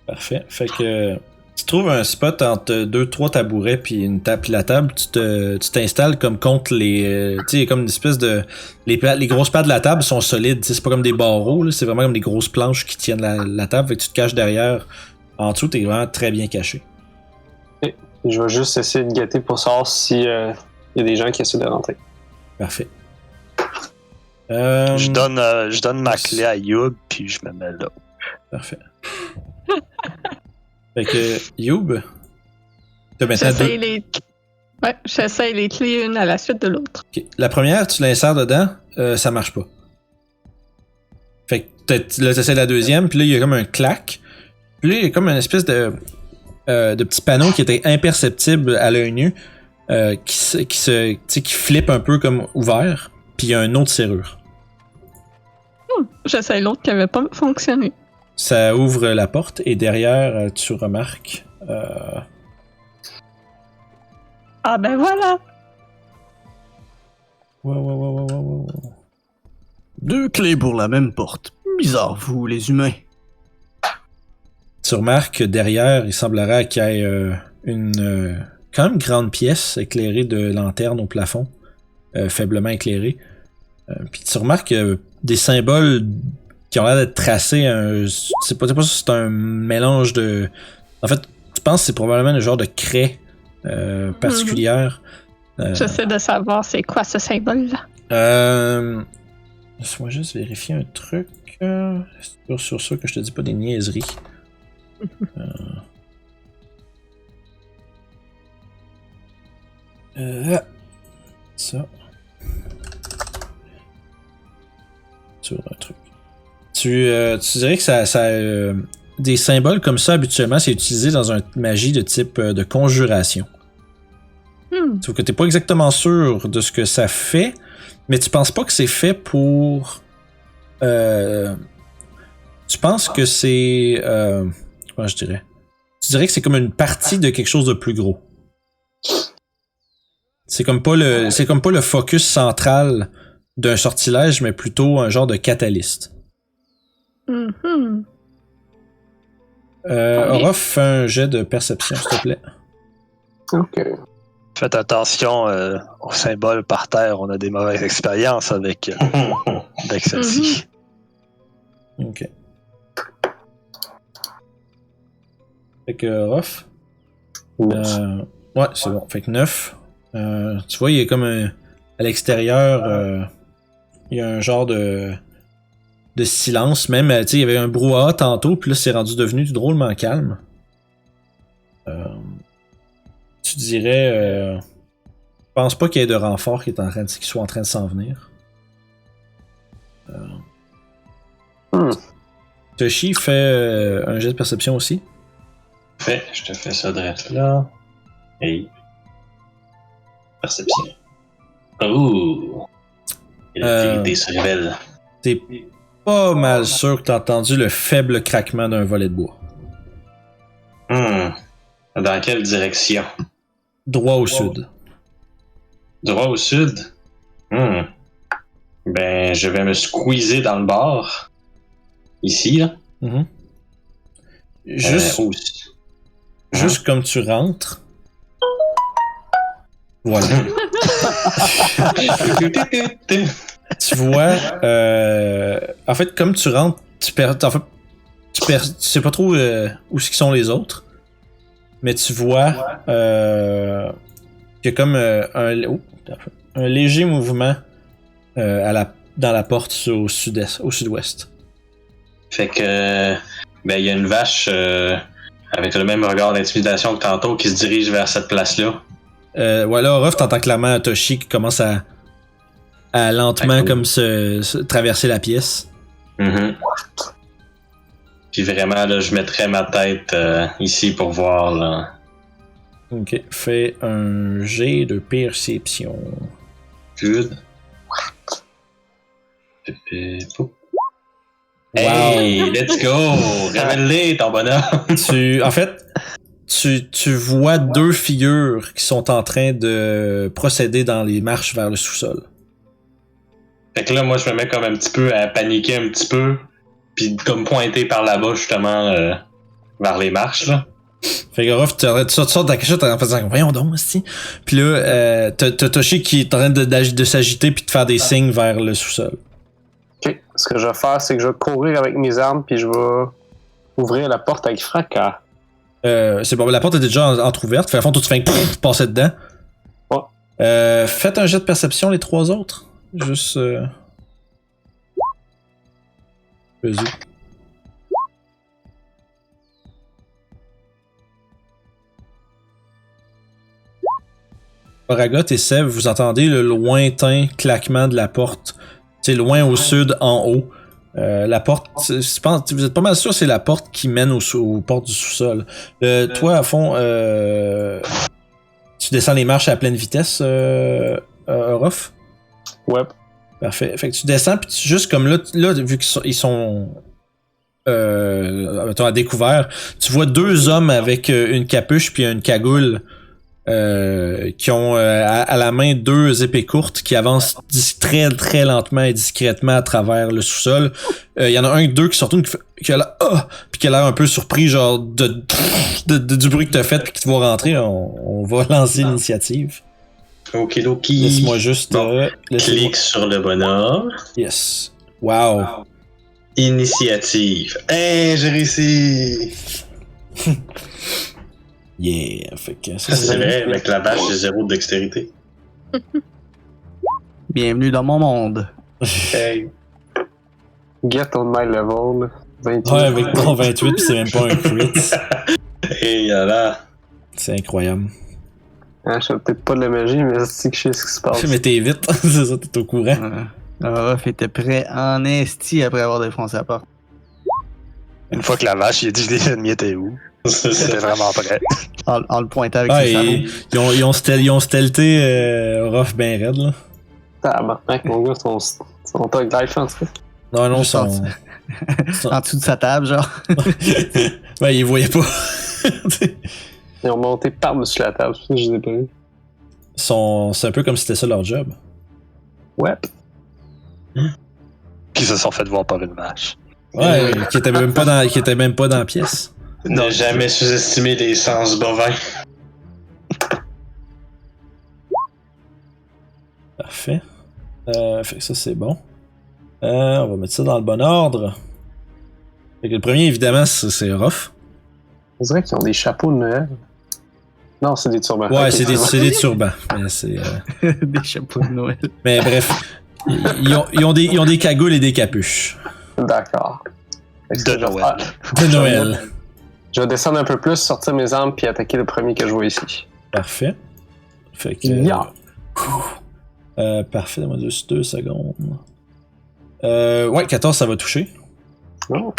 Parfait. Fait que tu trouves un spot entre 2-3 tabourets puis une table, puis la table, tu t'installes comme contre les, tu sais, comme une espèce de les grosses pattes de la table sont solides, tu sais, c'est pas comme des barreaux là, c'est vraiment comme des grosses planches qui tiennent la table, fait que tu te caches derrière. En dessous, t'es vraiment très bien caché. Et je vais juste essayer de guetter pour savoir si y a des gens qui essaient de rentrer. Parfait. Je donne ma clé à Youb, puis je me mets là. Parfait. Fait que, Youb, t'as maintenant deux. Ouais, j'essaye les clés une à la suite de l'autre. Okay. La première, tu l'insères dedans, ça marche pas. Fait que là, t'essaies la deuxième, puis là, il y a comme un clac. Puis là, il y a comme une espèce de petit panneau qui était imperceptible à l'œil nu, qui flippe un peu comme ouvert, puis il y a une autre serrure. J'essaye l'autre qui avait pas fonctionné. Ça ouvre la porte et derrière, tu remarques. Ah ben voilà! Wow. 2 clés pour la même porte. Bizarre, vous, les humains. Tu remarques que derrière, il semblerait qu'il y ait une quand même grande pièce éclairée de lanternes au plafond, faiblement éclairée. Puis tu remarques des symboles qui ont l'air d'être tracés. Je sais pas si c'est un mélange de. En fait, tu penses que c'est probablement un genre de craie particulière. J'essaie de savoir c'est quoi ce symbole-là. Laisse-moi juste vérifier un truc. C'est sur ça que je te dis pas des niaiseries. Ça. Sur un truc. Tu dirais que ça des symboles comme ça, habituellement, c'est utilisé dans une magie de type de conjuration. Sauf que t'es pas exactement sûr de ce que ça fait, mais tu penses pas que c'est fait pour... tu penses que c'est... comment je dirais? Tu dirais que c'est comme une partie de quelque chose de plus gros. C'est comme pas le focus central d'un sortilège, mais plutôt un genre de catalyste. Orof, fais un jet de perception, s'il te plaît. Ok. Faites attention aux symboles par terre, on a des mauvaises expériences avec celle-ci. Ok. Fait que Orof. Ouais, c'est bon. Fait que 9. Tu vois, il y a comme à l'extérieur, il y a un genre de silence. Même, tu sais, il y avait un brouhaha tantôt, puis là, c'est rendu devenu drôlement calme. Tu dirais... je pense pas qu'il y ait de renfort qui soit en train de s'en venir. Toshi fait un jet de perception aussi. Fait, je te fais ça direct là. Hey. Perception. Oh! Et l'activité se révèle. T'es pas mal sûr que t'as entendu le faible craquement d'un volet de bois. Dans quelle direction? Droit au sud. Droit au sud? Ben, je vais me squeezer dans le bar. Ici, là. Juste comme tu rentres. Voilà. Tu vois, en fait, comme tu rentres, tu sais pas trop où sont les autres, mais tu vois qu'il y a comme un léger mouvement dans la porte au sud-ouest. Fait que, ben, il y a une vache avec le même regard d'intimidation que tantôt qui se dirige vers cette place-là. Voilà, Orof, t'entends clairement Toshi qui commence à lentement comme se traverser la pièce. Puis vraiment, là, je mettrais ma tête ici pour voir, là. Ok, fais un jet de perception. Good. Hey, let's go! Révèle-les, ton bonhomme! En fait, tu vois deux figures qui sont en train de procéder dans les marches vers le sous-sol. Fait que là, moi, je me mets comme un petit peu à paniquer un petit peu. Puis comme pointer par là-bas, justement, vers les marches, là. Fait que Ruff, tu sors de ta cachette en faisant voyons donc, c'ti. Puis là, t'as Toshi qui est en train de s'agiter puis de faire des signes vers le sous-sol. Ok. Ce que je vais faire, c'est que je vais courir avec mes armes puis je vais ouvrir la porte avec fracas. C'est bon, la porte est déjà entrouverte. Fait à fond, toi, tu fais passer dedans. Ouais. Faites un jet de perception, les trois autres. Juste. Vas-y. Oragot et Seb, vous entendez le lointain claquement de la porte. C'est loin au sud, en haut. La porte, je pense, vous êtes pas mal sûr, c'est la porte qui mène aux portes du sous-sol. Toi, à fond, tu descends les marches à pleine vitesse, Orof? Ouais. Parfait. Fait que tu descends, puis juste comme là vu qu'ils sont à découvert, tu vois deux hommes avec une capuche puis une cagoule qui ont à la main deux épées courtes qui avancent très très lentement et discrètement à travers le sous-sol. Il y en a un d'eux qui sort qui a l'air puis qui a l'air un peu surpris genre du bruit que t'as fait puis qui te voit rentrer. On va lancer l'initiative. Okidoki. Laisse-moi juste clique sur le bonhomme. Yes. Wow. Initiative. Hey, j'ai réussi. Yeah, fait que ça, C'est vrai, avec la vache, j'ai 0 de dextérité. Bienvenue dans mon monde. Hey. Get on my level. 28. Ouais, avec ton 28 pis c'est même pas un crit. Et là. C'est incroyable. Hein, je sais peut-être pas de la magie, mais c'est que je sais ce qui se passe. Mais t'es vite, c'est ça, t'es au courant. Ruff était prêt en esti après avoir défoncé la porte. Une fois que la vache, il a dit les ennemis étaient où? C'était vraiment prêt. En le pointant avec ses sabots. Ils ont stealthé Ruff ben raide, là. Tabarnak, mon gars, son tag life en fait. Non, non, Juste en dessous de sa table, genre. Ouais, ils voyaient pas. Ils ont monté par-dessus la table, c'est ça que je les ai pas eu. C'est un peu comme si c'était ça leur job. Ouais. Qui se sont fait voir par une vache. Ouais, qui était même pas dans la pièce. Ne jamais sous-estimer les sens bovins. Parfait. Fait que ça, c'est bon. On va mettre ça dans le bon ordre. Fait que le premier, évidemment, c'est Ruff. On dirait qu'ils ont des chapeaux de Noël. Non, c'est des turbans. Ouais, Okay, c'est des turbans. Mais c'est, Des chapeaux de Noël. mais bref, ils ont des cagoules et des capuches. D'accord. De Noël. De Noël. Je vais descendre un peu plus, sortir mes armes, puis attaquer le premier que je vois ici. Parfait. Fait que... Yeah. Parfait, donne-moi 2 secondes. Ouais, 14, ça va toucher. Oh.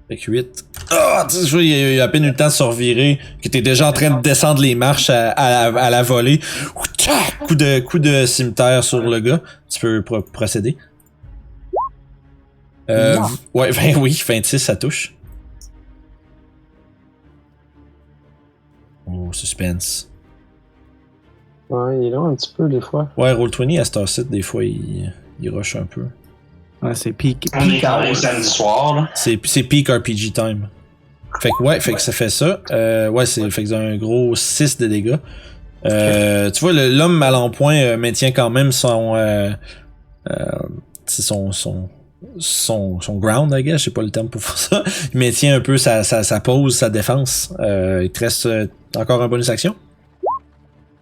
Fait que 8. Ah! Tu sais, il y a à peine eu le temps de se revirer, que t'es déjà en train de descendre les marches à la volée. Coup de cimetière sur le gars. Tu peux procéder. Ouais, 26, ça touche. Oh, suspense. Ouais, il est là un petit peu des fois. Ouais, Roll20 à Star City, des fois, il rush un peu. Ouais, c'est peak On est quand même hour. samedi soir, là. C'est peak RPG time. Fait que ouais, fait que ça fait ça. Ouais, fait que c'est un gros 6 de dégâts. Tu vois, l'homme mal en point maintient quand même son ground, I guess, j'ai pas le terme pour faire ça. Il maintient un peu sa pose, sa défense. Il te reste encore un bonus action.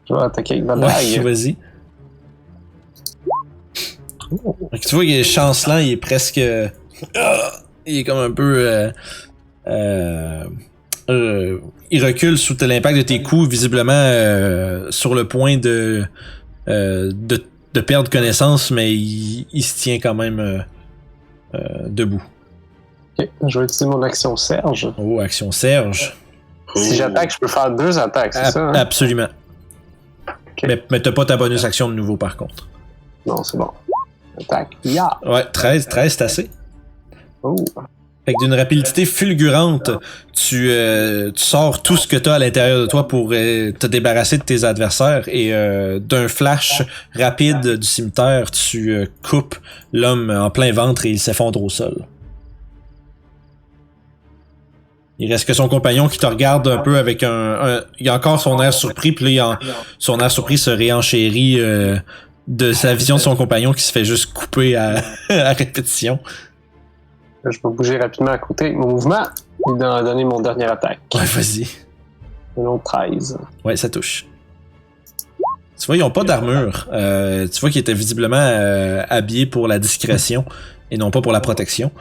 Je vais attaquer avec ma Ouais, dague. vas-y. Fait que tu vois qu'il est chancelant, il est presque... il est comme un peu... il recule sous l'impact de tes coups, visiblement sur le point de perdre connaissance, mais il se tient quand même debout. Ok, je vais utiliser mon action Serge. Oh, action Serge. Si j'attaque, je peux faire 2 attaques, c'est ça? Hein? Absolument. Ok. Mais t'as pas ta bonus action de nouveau, par contre. Non, c'est bon. Attaque. Yeah! Ouais, 13, c'est assez. Oh! Fait que d'une rapidité fulgurante, tu sors tout ce que t'as à l'intérieur de toi pour te débarrasser de tes adversaires et d'un flash rapide du cimetière, tu coupes l'homme en plein ventre et il s'effondre au sol. Il reste que son compagnon qui te regarde un peu avec il a encore son air surpris, puis là, son air surpris se réenchérit de sa vision de son compagnon qui se fait juste couper à répétition. Je vais bouger rapidement à côté avec mon mouvement et donner mon dernière attaque. Ouais, vas-y. Non, 13. Ouais, ça touche. Tu vois, ils ont pas d'armure. Tu vois qu'ils étaient visiblement habillés pour la discrétion et non pas pour la protection.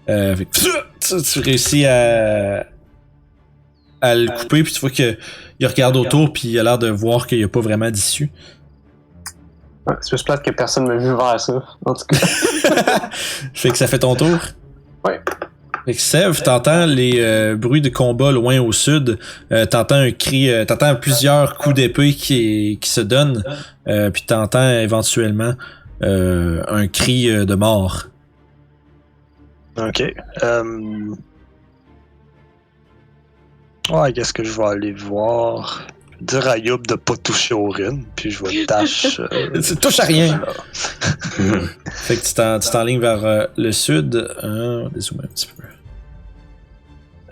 Fait que tu réussis à le couper, puis tu vois qu'il regarde autour, puis il a l'air de voir qu'il n'y a pas vraiment d'issue. Ouais, c'est juste plate que personne ne m'a vu vers ça, en tout cas. Fait que ça fait ton tour. Ouais. Fait que Sev, t'entends les bruits de combat loin au sud, t'entends un cri, t'entends plusieurs coups d'épée qui se donnent, puis t'entends éventuellement un cri de mort. Ok. Ouais, qu'est-ce que je vais aller voir? Dire à Youb de pas toucher au Rin, puis je vais dash. Tu touches à rien! Fait que tu t'enlignes vers le sud. Dézoome un petit peu.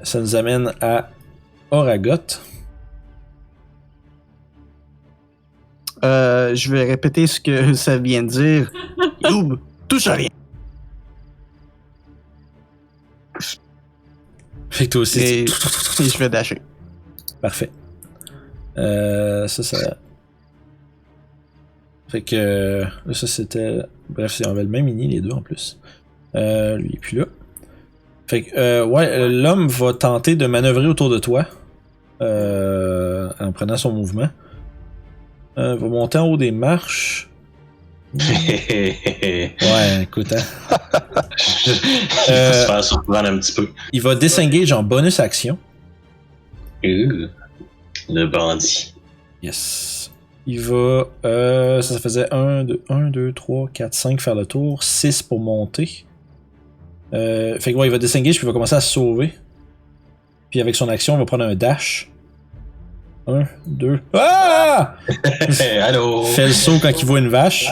Ça nous amène à Oragot. Je vais répéter ce que ça vient de dire. Youb, touche à rien. Fait que toi aussi. Et je vais dasher. Parfait. Ça. Fait que. Ça, c'était. Bref, on avait le même mini, les deux en plus. Lui, il est plus là. Fait que, ouais, l'homme va tenter de manœuvrer autour de toi. En prenant son mouvement. Va monter en haut des marches. Ouais, écoute, hein. Je vais se faire surprendre un petit peu. Il va disengage en bonus action. Le bandit. Yes. Il va... ça faisait 1, 2, 3, 4, 5 faire le tour. 6 pour monter. Fait que ouais, il va disengage puis il va commencer à se sauver. Puis avec son action, il va prendre un dash. 1, 2... Ah! Allô? Fait le saut quand il voit une vache.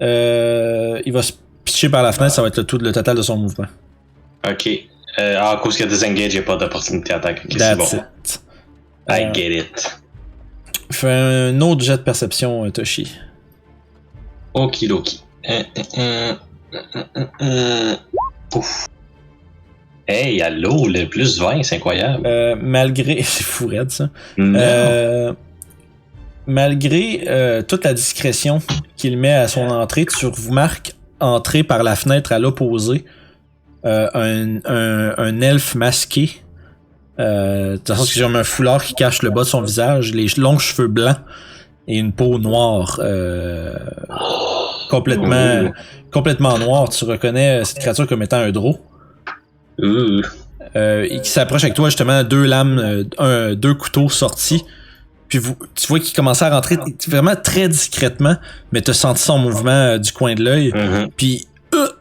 Il va se pitcher par la fenêtre, ça va être le total de son mouvement. Ok. À cause qu'il y a des engages, il n'y a pas d'opportunité d'attaque. Ok, c'est bon. It. I get it. Fais un autre jet de perception, Toshi. Okidoki. Pouf. Hey, allô, le plus 20, c'est incroyable. Malgré... C'est fou raide, ça. Non. Malgré toute la discrétion qu'il met à son entrée, tu remarques entrer par la fenêtre à l'opposé un elfe masqué. De toute façon, c'est comme un foulard qui cache le bas de son visage, les longs cheveux blancs et une peau noire. Complètement noire. Tu reconnais cette créature comme étant un drô. Qui s'approche avec toi, justement, deux lames, deux couteaux sortis. Puis tu vois qu'il commençait à rentrer vraiment très discrètement, mais t'as senti son mouvement du coin de l'œil. Puis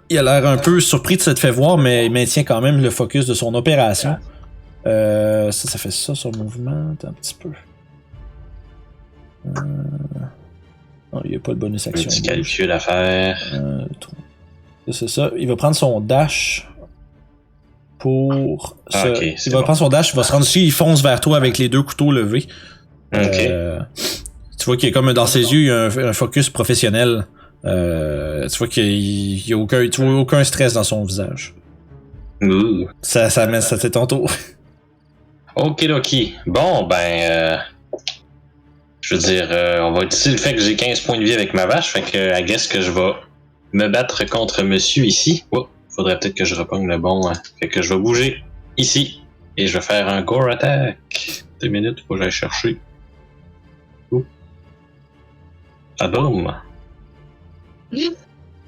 il a l'air un peu surpris de s'être fait voir, mais il maintient quand même le focus de son opération. Ça fait ça, son mouvement. Attends un petit peu. Non, il n'y a pas de bonus action. Petit calcul à faire. C'est ça. Il va prendre son dash pour... Okay, il va prendre son dash, il va se rendre ici, il fonce vers toi avec les deux couteaux levés. Ok. Tu vois qu'il y a comme dans ses yeux, il y a un focus professionnel. Tu vois qu'il y a aucun stress dans son visage. Ça c'est ton tour. Okidoki. Bon, ben... je veux dire, on va utiliser le fait que j'ai 15 points de vie avec ma vache, fait que I guess que je vais me battre contre monsieur ici. Oh, faudrait peut-être que je repogne le bon. Fait que je vais bouger ici et je vais faire un gore attack. 2 minutes, faut que j'aille chercher. Ah boum!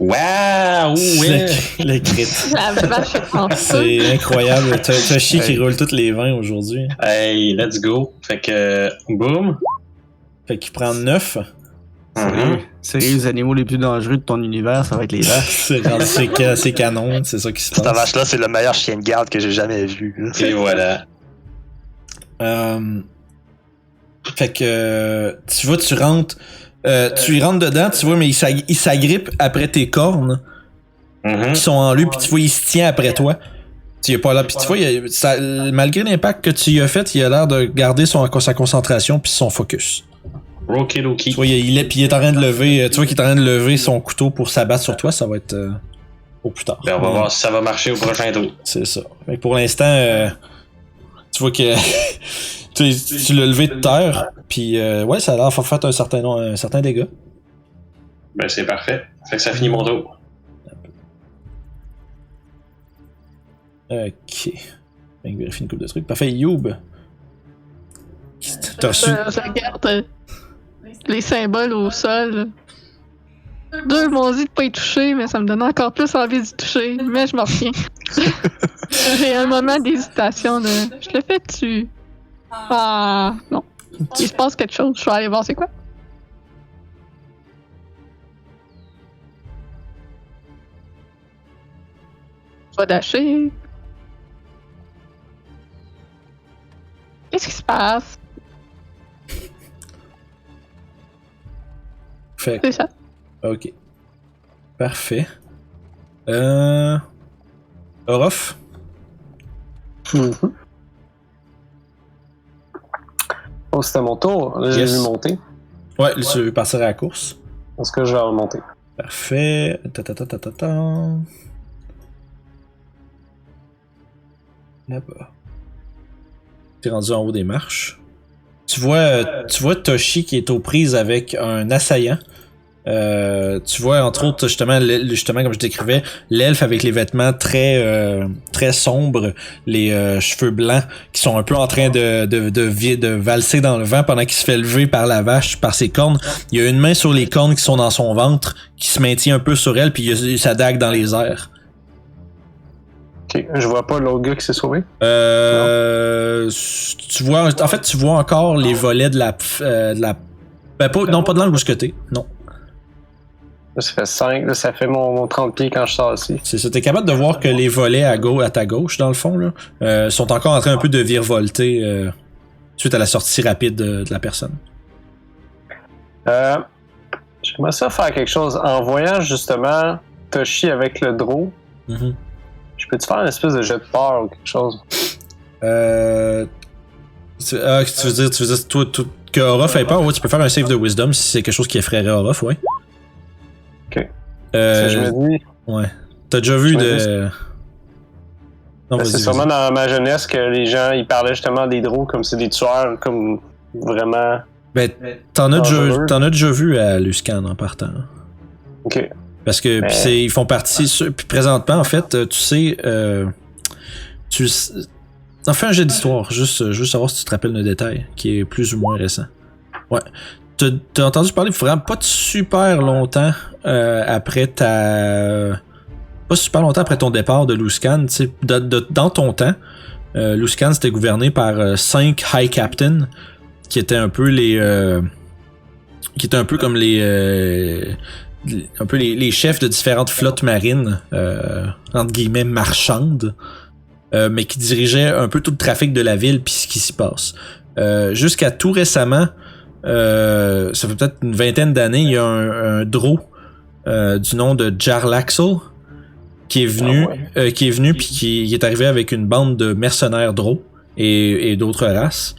Waouh! Ouais. Le crit. La vache est en feu. C'est incroyable. Toshi qui roule toutes les 20 aujourd'hui. Hey, let's go! Fait que, boum! Fait qu'il prend 9. C'est les animaux les plus dangereux de ton univers, ça va être les vaches. c'est canon, c'est ça qui se passe. Cette vache-là, c'est le meilleur chien de garde que j'ai jamais vu. Et voilà. Fait que tu vois, tu rentres y rentres dedans, tu vois, mais il s'agrippe après tes cornes qui sont en lui, puis tu vois, il se tient après toi. Tu y es pas là, puis tu vois, malgré l'impact que tu y as fait, il a l'air de garder sa concentration puis son focus. Rokidoki. Tu vois, il est en train de lever, tu vois qu'il est en train de lever son couteau pour s'abattre sur toi, ça va être au plus tard. Ben, on va voir si ça va marcher au prochain tour. C'est ça. Fait que pour l'instant, tu vois que tu l'as levé de terre, puis ouais, ça a l'air de faire un certain dégât. Ben, c'est parfait. Fait que ça finit mon tour. Ok. Fait que vérifie une couple de trucs. Parfait, Youb. T'as reçu. Je regarde les symboles au sol. Deux m'ont dit de pas y toucher, mais ça me donne encore plus envie d'y toucher. Mais je m'en retiens. J'ai un moment d'hésitation de. Je le fais dessus. Ah, non. Il se passe quelque chose. Je vais aller voir c'est quoi. Je vais dasher. Qu'est-ce qui se passe? Fait C'est ça. ok. Parfait. Orof? Oh, c'était mon tour. Là, j'ai Yes. vu monter. Ouais, tu veux passer à la course. Est-ce que je vais remonter? Parfait. Là-bas. T'es rendu en haut des marches. Tu vois Toshi qui est aux prises avec un assaillant. Tu vois entre autres justement comme je décrivais, l'elfe avec les vêtements très sombres, les cheveux blancs qui sont un peu en train de valser dans le vent pendant qu'il se fait lever par la vache, par ses cornes. Il y a une main sur les cornes qui sont dans son ventre, qui se maintient un peu sur elle, puis il y a sa dague dans les airs. Ok, je vois pas l'autre gars qui s'est sauvé. Tu vois encore les volets de la ben, pas de l'angle où ce que t'es, non. Là, ça fait 5, là, ça fait mon 30 pieds quand je sors ici. C'est ça, t'es capable de voir que les volets à ta gauche, dans le fond, là, sont encore en train un peu de virevolter suite à la sortie rapide de la personne. J'aimerais ça faire quelque chose. En voyant justement Toshi avec le draw, je peux-tu faire une espèce de jet de peur ou quelque chose? Tu veux dire toi, que Orof ait peur? Ouais, tu peux faire un save de wisdom si c'est quelque chose qui effraierait Orof, ouais. Ok. Je me dis. Ouais. T'as déjà vu de. Non, C'est sûrement dans ma jeunesse que les gens ils parlaient justement des draws comme c'est des tueurs, comme vraiment. Ben, t'en as déjà vu à Luscan en partant. Ok. Parce que pis ils font partie. Puis présentement, en fait, tu sais. T'en fais un jet d'histoire, juste savoir si tu te rappelles le détail, qui est plus ou moins récent. Ouais. T'as entendu parler vraiment pas super longtemps après pas super longtemps après ton départ de Luscan, tu sais, dans ton temps, Luscan c'était gouverné par 5 High Captains qui étaient un peu comme les chefs de différentes flottes marines, entre guillemets marchandes, mais qui dirigeaient un peu tout le trafic de la ville puis ce qui s'y passe. Jusqu'à tout récemment, ça fait peut-être une vingtaine d'années, il y a un draw du nom de Jarlaxle qui est venu puis qui est arrivé avec une bande de mercenaires draw et d'autres races.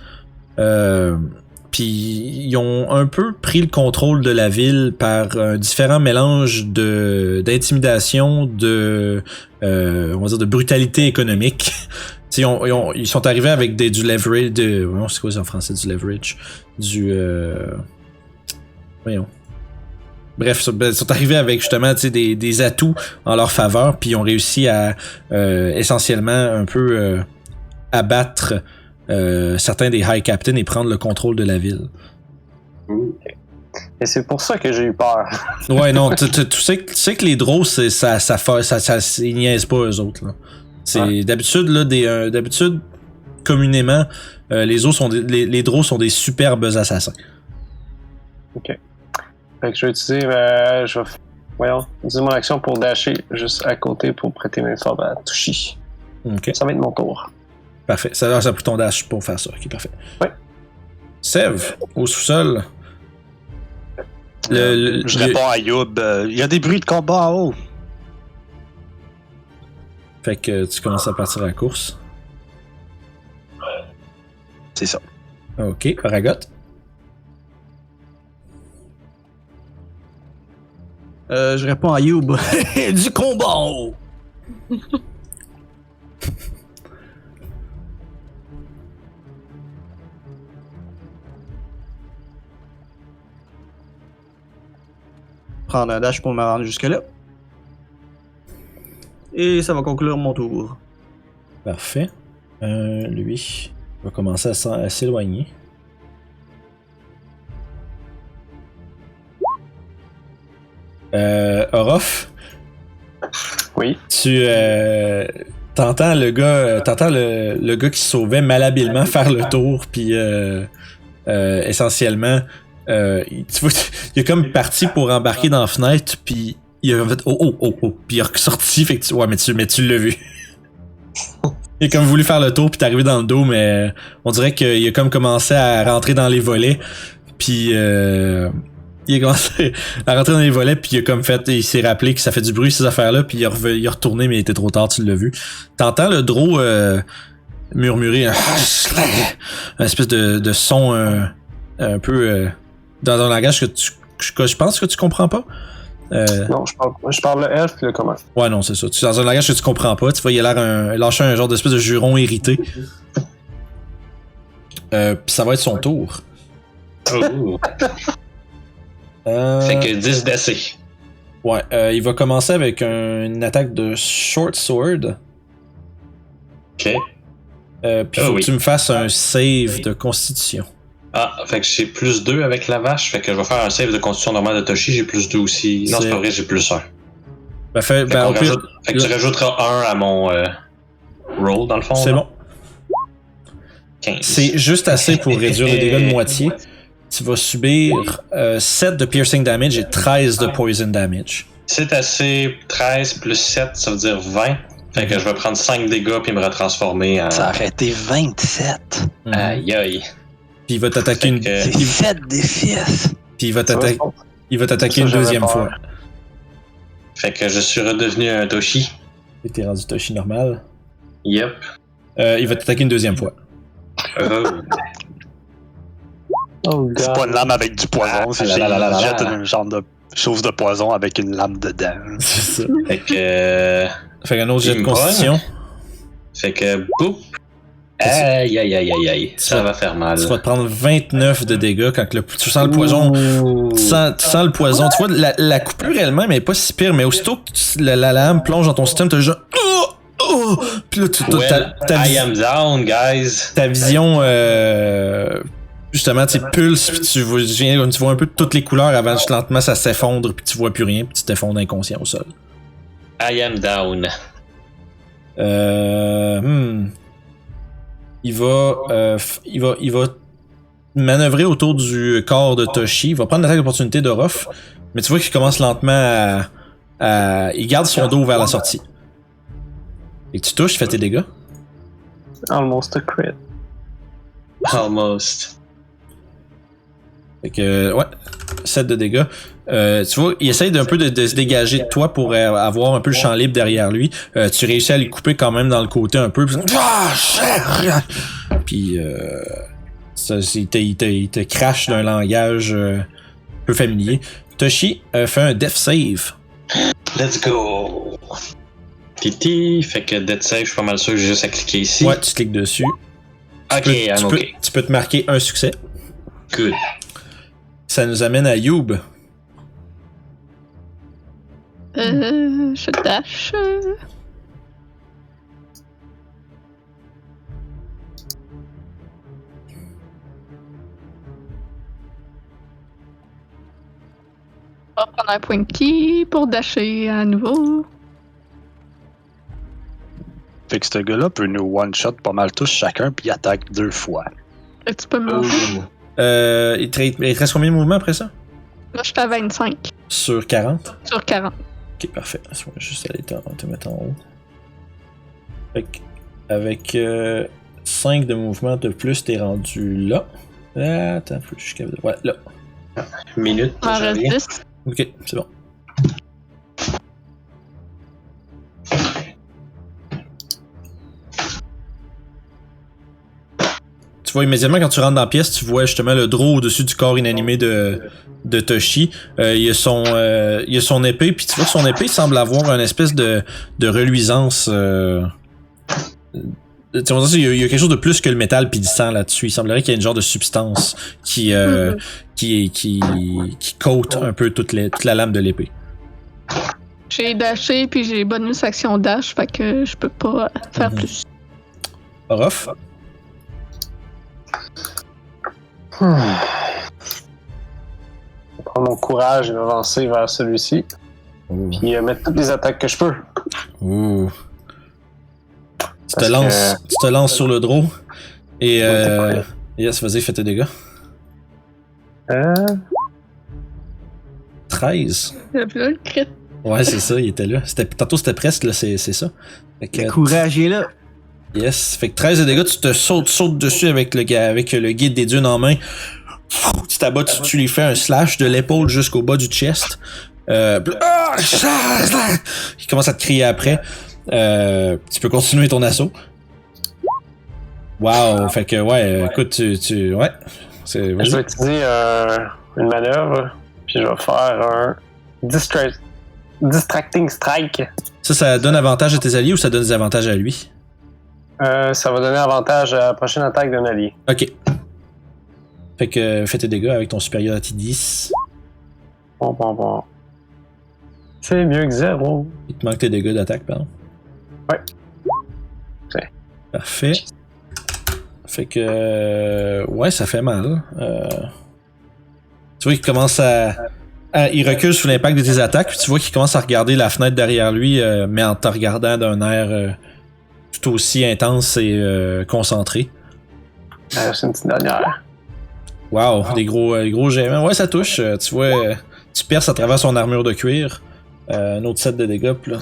Puis ils ont un peu pris le contrôle de la ville par un différent mélange d'intimidation, on va dire de brutalité économique. Ils sont arrivés avec du leverage, c'est quoi en français du leverage? Bref, ils sont arrivés avec justement des atouts en leur faveur, puis ils ont réussi à essentiellement un peu abattre certains des High Captains et prendre le contrôle de la ville. Et c'est pour ça que j'ai eu peur. Ouais, non, tu sais que les draws, ça ils niaisent pas eux autres, là. C'est d'habitude là d'habitude communément les draws sont des superbes assassins. Ok. Fait que je vais utiliser. Voyons, utiliser mon action pour dasher juste à côté pour prêter main forte à Tushi. Ok. Ça va être mon tour. Parfait. Ça a pris ton dash pour faire ça. Ok, parfait. Ouais. Sev, au sous-sol. Je réponds à Youb. Il y a des bruits de combat en haut. Fait que tu commences à partir à la course. C'est ça. Ok, Ragot. Je réponds à Youb. Du combat en haut. Prendre un dash pour me rendre jusque-là. Et ça va conclure mon tour. Parfait. Lui va commencer à s'éloigner. Orof, Oui. tu t'entends le gars qui se sauvait malhabilement faire le tour, puis essentiellement, tu vois, il est comme parti pour embarquer dans la fenêtre, puis il a fait puis il est ressorti, fait que mais tu l'as vu. Il a comme voulu faire le tour, puis t'es arrivé dans le dos, mais on dirait qu'il a comme commencé à rentrer dans les volets, puis il a commencé à rentrer dans les volets, puis il a comme fait, il s'est rappelé que ça fait du bruit ces affaires-là, puis il est retourné, mais il était trop tard, tu l'as vu. T'entends le Drow murmurer un espèce de son un peu dans un langage que je pense que tu comprends pas. Non, je parle le elfe, le comment. Ouais, non, c'est ça. Tu dans un langage que tu comprends pas. Tu vois, il a l'air lâcher un genre d'espèce de juron irrité. Puis ça va être son tour. Oh. Fait que 10 d'AC. Ouais, il va commencer avec une attaque de short sword. Ok. Puis faut que tu me fasses un save de constitution. Ah, fait que j'ai plus 2 avec la vache, fait que je vais faire un save de constitution normale de Toshi, j'ai plus 2 aussi. Non, c'est pas vrai, j'ai plus 1. Fait que tu rajouteras 1 à mon roll, dans le fond. C'est là. bon. 15. C'est juste assez pour réduire les dégâts de moitié. Tu vas subir 7 de piercing damage et 13 de poison damage. C'est assez 13 plus 7, ça veut dire 20. Fait que je vais prendre 5 dégâts puis me retransformer en... Ça aurait été 27. Aïe aïe. Puis il va t'attaquer une... C'est 7 des 6. Puis il va t'attaquer une deuxième fois. Fait que je suis redevenu un Toshi. Et t'es rendu Toshi normal. Yep. Il va t'attaquer une deuxième fois. Oh, God. C'est pas une lame avec du poison, c'est jette un genre de chose de poison avec une lame dedans. C'est ça. Fait que... Fait qu'un autre jet de Il me constitution. Fait que... Boop. Aïe aïe aïe aïe aïe. Ça va faire mal. Tu vas te prendre 29 de dégâts quand tu sens le poison. Tu sens le poison. Tu vois, la coupure elle-même elle est pas si pire, mais aussitôt que la lame plonge dans ton système, t'as genre... Puis là, I am down, guys. Ta vision... justement, tu pulses, puis tu vois un peu toutes les couleurs avant que lentement ça s'effondre, puis tu vois plus rien, puis tu t'effondres inconscient au sol. I am down. Il va manœuvrer autour du corps de Toshi. Il va prendre l'attaque d'opportunité d'Orof, mais tu vois qu'il commence lentement à... Il garde son dos vers la sortie. Et tu touches, fais tes dégâts. Almost a crit. Almost. Fait que, ouais, 7 de dégâts. Tu vois, il essaye d'un peu de se dégager de toi pour avoir un peu le champ libre derrière lui. Tu réussis à lui couper quand même dans le côté un peu. Puis, il te crache d'un langage peu familier. Toshi fait un death save. Let's go. Titi, fait que death save, je suis pas mal sûr que j'ai juste à cliquer ici. Ouais, tu cliques dessus. Ok, tu peux te marquer un succès. Good. Ça nous amène à Youb. Je dash. On va prendre un point de ki pour dasher à nouveau. Fait que ce gars-là peut nous one-shot pas mal tous chacun, puis il attaque 2 fois. Fait que tu peux me lancer. Il te reste combien de mouvements après ça? Là, je suis à 25 Sur 40? sur 40. Ok, parfait. Laisse-moi juste aller te mettre en haut. Fait que, avec 5 de mouvement de plus, t'es rendu là. Attends, faut que je suis capable de... Ouais, là. Une minute. Il m'en je reste reviens. 10. Ok, c'est bon. Tu vois immédiatement quand tu rentres dans la pièce, tu vois justement le draw au-dessus du corps inanimé de Toshi. Il y a son épée, puis tu vois que son épée semble avoir une espèce de reluisance. Tu vois, il y a quelque chose de plus que le métal puis du sang là-dessus. Il semblerait qu'il y ait une genre de substance qui coat un peu toute la lame de l'épée. J'ai dashé, puis j'ai bonus action dash, fait que je peux pas faire plus. Orof? Je vais prendre mon courage et m'avancer vers celui-ci. Ouh. Puis mettre toutes les attaques que je peux. Ouh. Tu Parce te lances sur le draw. Et Ouais, yes, vas-y, fais tes dégâts. 13. Là, le crit. Ouais, c'est ça, il était là. Tantôt c'était presque, là, c'est ça. Fait que, Le courage est là. yes. Fait que 13 de dégâts, tu te sautes dessus avec le guide des dunes en main. Tu t'abats, tu lui fais un slash de l'épaule jusqu'au bas du chest. Il commence à te crier après. Tu peux continuer ton assaut. Wow, fait que ouais, écoute, ouais. Je vais utiliser une manœuvre, puis je vais faire un Distracting Strike. Ça donne avantage à tes alliés ou ça donne des avantages à lui? Ça va donner avantage à la prochaine attaque d'un allié. Ok. Fait que fais tes dégâts avec ton supériority 10. Bon. C'est mieux que 0. Il te manque tes dégâts d'attaque, pardon. Ouais. Okay. Parfait. Fait que... ouais, ça fait mal. Tu vois qu'il commence il recule sous l'impact de tes attaques, puis tu vois qu'il commence à regarder la fenêtre derrière lui, mais en te regardant d'un air tout aussi intense et concentré. C'est une petite dernière. Wow, des gros gemmes. Ouais, ça touche. Tu vois, tu perces à travers son armure de cuir. Un autre set de dégâts, puis là.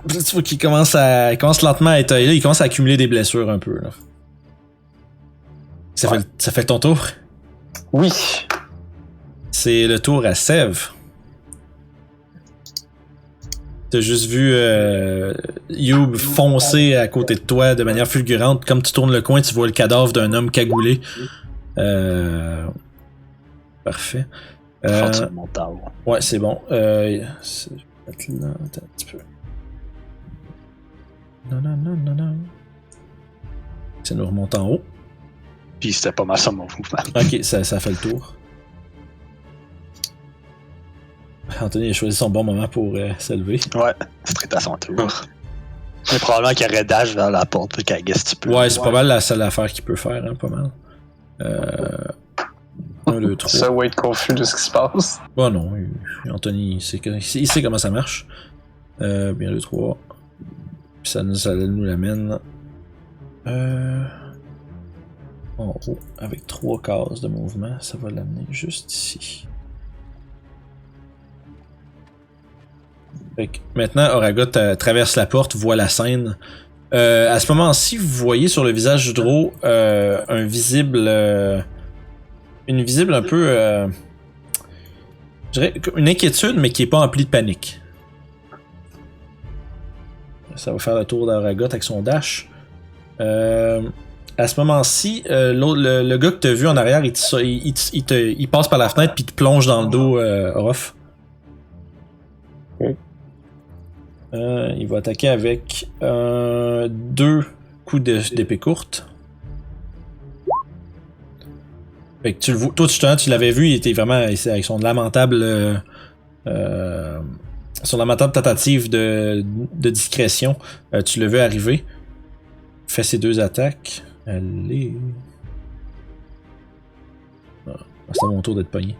Puis là, tu vois qu'il commence lentement à étaler. Là, il commence à accumuler des blessures un peu. Là. Ça fait ton tour? Oui. C'est le tour à Sève. T'as juste vu Youb foncer à côté de toi de manière fulgurante. Comme tu tournes le coin, tu vois le cadavre d'un homme cagoulé. Parfait. Ouais, c'est bon. Je vais mettre là, attends un petit peu. Non. Ça nous remonte en haut. Puis c'était pas mal ça mon mouvement. Ok, ça fait le tour. Anthony a choisi son bon moment pour se lever. Ouais, c'est à son tour. Mais probablement qu'il y aurait dash vers la porte, fait qu'à guess tu peux. Ouais, c'est pas mal la seule affaire qu'il peut faire, hein, pas mal. 1, 2, 3. Ça va être confus de ce qui se passe. Oh non, Anthony, il sait comment ça marche. Bien 2, 3. Puis ça nous l'amène en haut, avec 3 cases de mouvement. Ça va l'amener juste ici. Fait que maintenant, Oragot traverse la porte, voit la scène. À ce moment-ci, vous voyez sur le visage du Draw une visible un peu, je dirais, une inquiétude, mais qui est pas emplie de panique. Ça va faire le tour d'Aragot avec son dash. À ce moment-ci, le gars que t'as vu en arrière, il passe par la fenêtre puis il te plonge dans le dos, Orof. Okay. Il va attaquer avec 2 coups d'épée courte. Fait que toi, tu l'avais vu, il était vraiment avec son lamentable tentative de discrétion. Tu l'as vu arriver. Fait ses 2 attaques. Allez. C'est à mon tour d'être pogné.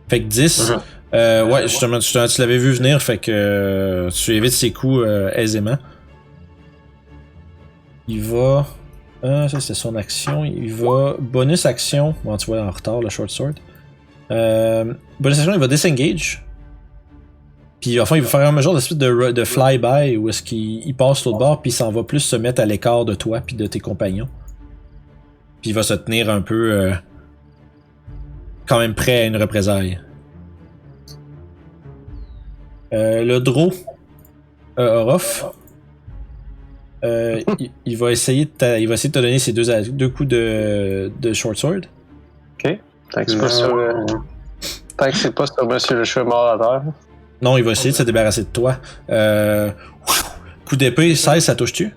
Fait que 10. Ouais, justement, tu l'avais vu venir, fait que tu évites ses coups aisément. Il va... ça c'est son action. Il va... Bonus action. Bon, tu vois, en retard, le short sword. Bonus action, il va disengage. Puis enfin, il va faire un genre de suite de fly-by où est-ce qu'il passe l'autre bord, puis il s'en va plus se mettre à l'écart de toi puis de tes compagnons. Puis il va se tenir un peu quand même prêt à une représaille. Le Drow, Orof, il va essayer de te donner ses deux coups de short sword. Ok. Tant que c'est pas sur Monsieur le Cheveu mort à terre. Non, il va essayer de se débarrasser de toi. Coup d'épée, 16, ça touche-tu?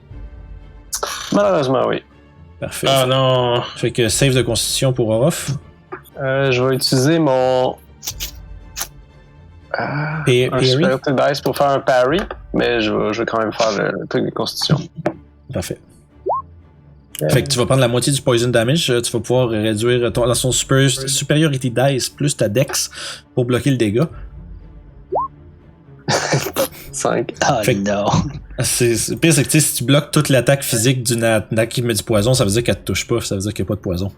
Malheureusement, oui. Parfait. Ah non! Fait que save de constitution pour Orof. Je vais utiliser mon. Un Parry? superiority dice pour faire un parry, mais je vais quand même faire le truc de constitution. Parfait. Fait que tu vas prendre la moitié du poison damage. Tu vas pouvoir réduire dans son superiority dice plus ta dex pour bloquer le dégât. 5. Ah Fait que- non. Le pire, c'est que tu sais, si tu bloques toute l'attaque physique d'une attaque qui met du poison, ça veut dire qu'elle te touche pas, ça veut dire qu'il n'y a pas de poison.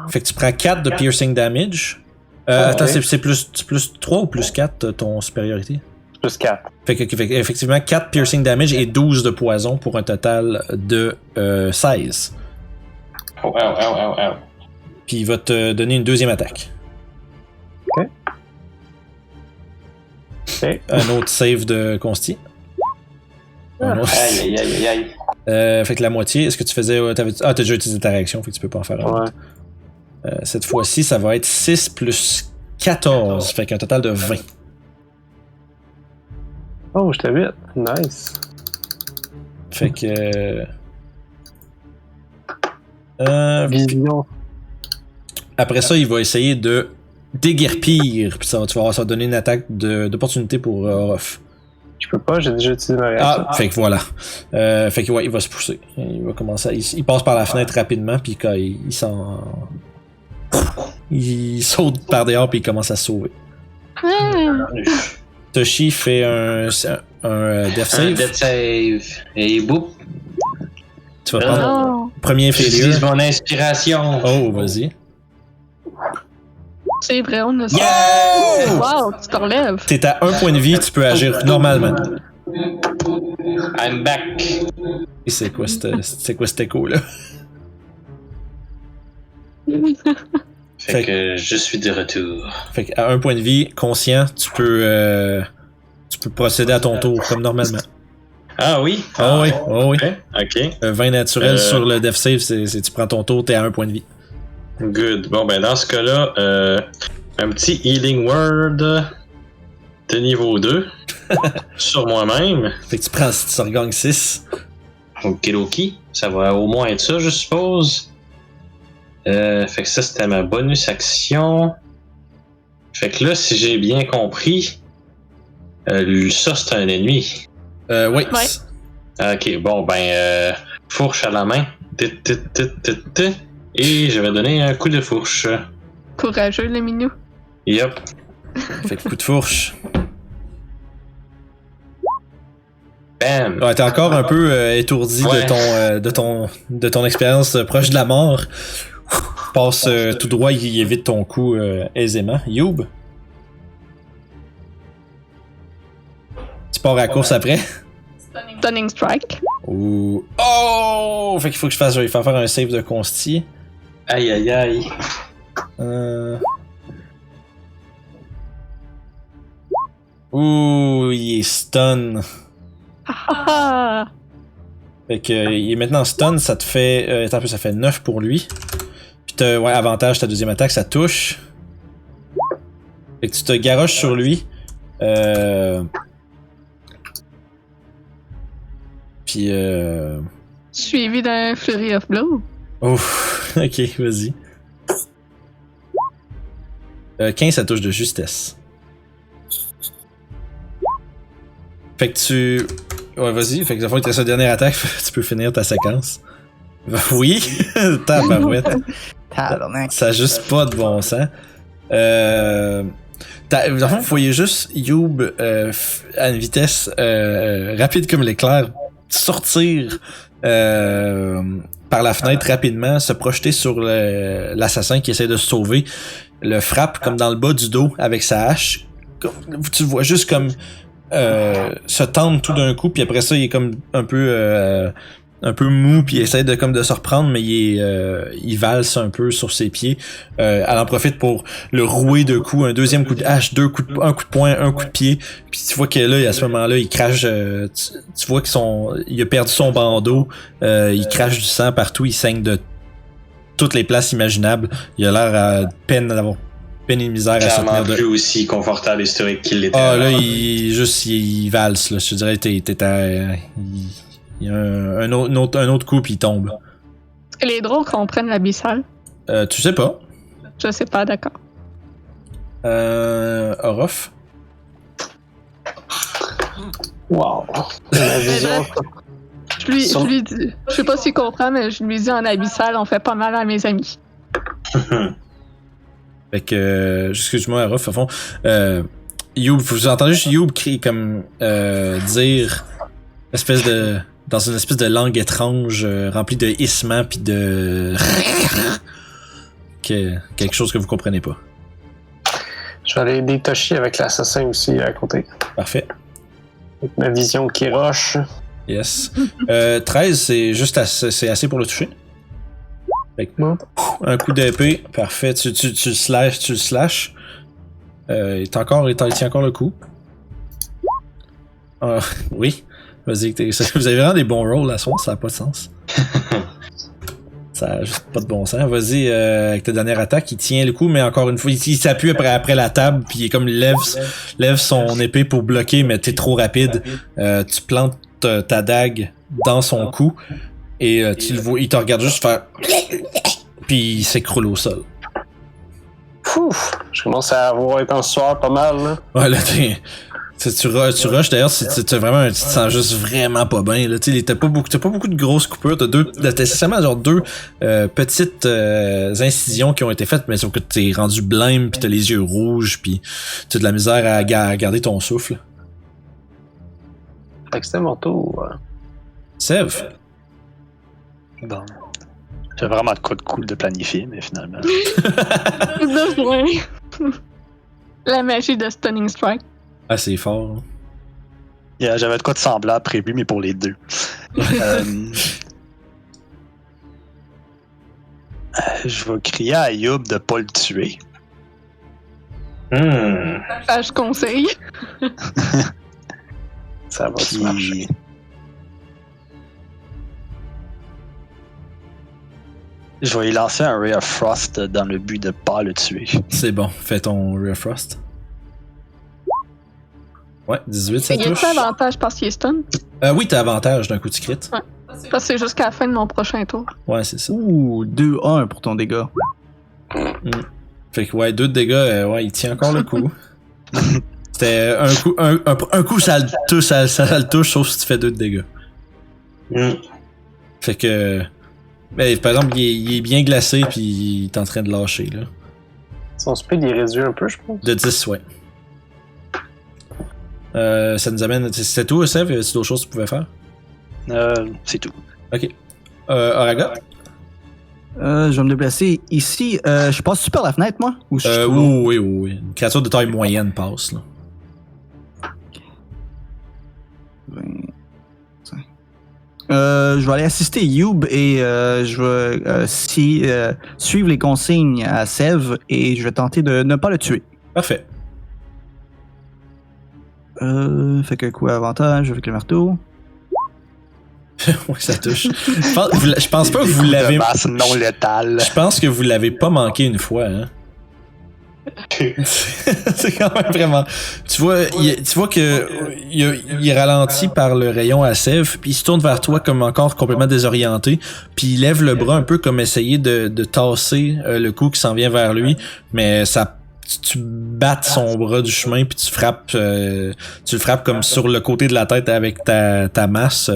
Fait que tu prends 4 de piercing damage. Attends, c'est plus 3 ou plus 4 ton superiority? Plus 4. Fait que effectivement 4 piercing damage et 12 de poison pour un total de 16. Oh. Puis il va te donner une deuxième attaque. Ok. Un autre save de consti. Un autre. Aïe. Fait que la moitié, est-ce que tu faisais. T'as déjà utilisé ta réaction, fait que tu peux pas en faire un Ouais. autre. Cette fois-ci, ça va être 6 plus 14, fait qu'un total de 20. Oh, j'étais 8. Nice. Fait que. Vision. Après ça, il va essayer de déguerpir, puis tu vas avoir ça donner une attaque d'opportunité pour Orof. Je peux pas, j'ai déjà utilisé ma réaction. Fait que voilà. Fait que ouais, il va se pousser. Il va commencer. Il passe par la fenêtre rapidement, puis quand il s'en. Il saute par dehors, puis il commence à se sauver. Toshi fait un death save. Death save. Et boum. Tu vas prendre Non. premier J'utilise failure. mon inspiration. Oh, vas-y. C'est vrai, on a ça. Yeah! Wow, tu te relèves. T'es à 1 point de vie, tu peux agir normalement. I'm back. Et c'est quoi cet écho-là? Fait que je suis de retour. Fait qu'à 1 point de vie, conscient, tu peux procéder à ton tour comme normalement. Ah oui? Ah oui, oh oui. Ok. 20 naturel sur le death save, c'est tu prends ton tour, t'es à 1 point de vie. Good. Bon, ben dans ce cas-là, un petit healing word de niveau 2 sur moi-même. Fait que tu regagnes 6. Okidoki. Ça va au moins être ça, je suppose. Fait que ça, c'était ma bonus action. Fait que là, si j'ai bien compris, ça, c'est un ennemi. Oui. Ouais. Ok, bon, ben, fourche à la main. Et je vais donner un coup de fourche. Courageux, le minou. Yup. Fait que coup de fourche. Bam. Ouais, t'es encore un peu étourdi Ouais. de ton expérience proche de la mort. Passe tout droit, il évite ton coup aisément. Youb? Tu pars à la course après? Stunning Strike. Ou... Oh! Fait qu'il faut que je vais faire un save de consti. Aïe, aïe, aïe. Ouh, il est stun. Ah! Fait que il est maintenant stun, ça te fait. Attends un peu, ça fait 9 pour lui. Puis t'as avantage, ta deuxième attaque, ça touche. Fait que tu te garoches sur lui. Puis Suivi d'un Fury of Blow. Ouf, ok, vas-y. 15, ça touche de justesse. Fait que tu. Ouais, vas-y. Fait que la fois que tu restes la dernière attaque, tu peux finir ta séquence. Oui! Tabarouette. Tabarnak. Ça a juste pas de bon sens. Dans le fond, vous voyez juste Youb à une vitesse rapide comme l'éclair sortir par la fenêtre rapidement, se projeter sur l'assassin qui essaie de se sauver. le frappe comme dans le bas du dos avec sa hache. Tu le vois juste comme se tendre tout d'un coup, puis après ça, il est comme un peu mou, puis il essaie de se reprendre, mais il valse un peu sur ses pieds. Elle en profite pour le rouer de coups, un deuxième coup de hache, un coup de poing, un coup de pied. Puis tu vois que là, à ce moment-là, il crache. Tu vois qu'il a perdu son bandeau. Il crache du sang partout, il saigne de toutes les places imaginables. Il a l'air d'avoir peine et misère à se Clairement tenir plus aussi confortable historique qu'il l'était. Ah là, il valse, là. Je te dirais, il y a un autre coup, puis il tombe. Est-ce que les drôles comprennent l'abyssal? Tu sais pas. Je sais pas, d'accord. Orof? Wow. La vision. Je lui dis, je sais pas s'il comprend, mais je lui dis en abyssal, on fait pas mal à mes amis. Fait que, excuse-moi, Orof, à fond. Youb, vous entendez juste Youb crier comme, dire, dans une espèce de langue étrange, remplie de hissements pis de... quelque chose que vous comprenez pas. Je vais aller aider Toshi avec l'assassin aussi à côté. Parfait. Avec ma vision qui roche. Yes. 13, c'est juste c'est assez pour le toucher. Fait que, un coup d'épée, parfait. Tu le slash. Il tient encore le coup. Oui. Vas-y, vous avez vraiment des bons rolls à soir, ça n'a pas de sens. Ça a juste pas de bon sens. Vas-y, avec ta dernière attaque, il tient le coup, mais encore une fois, il s'appuie après la table, puis il est comme lève son épée pour bloquer, mais t'es trop rapide. Tu plantes ta dague dans son cou, et tu le vois, il te regarde juste faire... puis il s'écroule au sol. Ouf, je commence à avoir été en sueur pas mal, là. Ouais, là, tu rushes d'ailleurs, tu te sens juste vraiment pas bien, là. T'as pas beaucoup de grosses coupures, t'as essentiellement genre deux petites incisions qui ont été faites, mais sauf que t'es rendu blême, pis t'as les yeux rouges, pis t'as de la misère à garder ton souffle. Fait que c'était mon tour. Sève. Bon. J'ai vraiment de quoi de cool de planifier, mais finalement. Besoin. La magie de Stunning Strike. Ah, c'est fort. Hein. Yeah, j'avais de quoi de semblable prévu, mais pour les deux. Je vais crier à Youb de pas le tuer. Je conseille. Ça va marcher. Je vais y lancer un Ray of Frost dans le but de pas le tuer. C'est bon, fais ton Ray of Frost. Ouais, 18, ça touche. Y a-t-il avantage parce qu'il est stun? Oui, t'as avantage d'un coup de crit. Ouais. Parce que c'est jusqu'à la fin de mon prochain tour. Ouais, c'est ça. Ouh, 2-1 pour ton dégât. Fait que ouais, 2 de dégâts, ouais, il tient encore le coup. C'était un coup, ça le touche, sauf si tu fais 2 de dégâts. Fait que... Ben, par exemple, il est bien glacé, puis il est en train de lâcher, là. Son speed, il est réduit un peu, je pense. De 10, ouais. Ça nous amène... C'était tout, Sèvres? Y avait-tu d'autres choses que tu pouvais faire? C'est tout. Ok. Araga? Je vais me déplacer ici. Je passe-tu par la fenêtre, moi? Ou je suis trop loin? Oui. Une créature de taille moyenne passe, là. 25. Je vais aller assister Youb et je vais suivre les consignes à Sèvres et je vais tenter de ne pas le tuer. Parfait. Fait que quoi, avantage avec le marteau? Oui, ça touche. Je pense pas que vous l'avez... De masse non létale. Je pense que vous l'avez pas manqué une fois, hein. C'est quand même vraiment... Tu vois que il ralentit par le rayon à Sèvres, puis il se tourne vers toi comme encore complètement désorienté, puis il lève le bras un peu comme essayer de tasser le coup qui s'en vient vers lui, mais ça... Tu battes son bras du chemin puis tu le frappes comme sur le côté de la tête avec ta masse,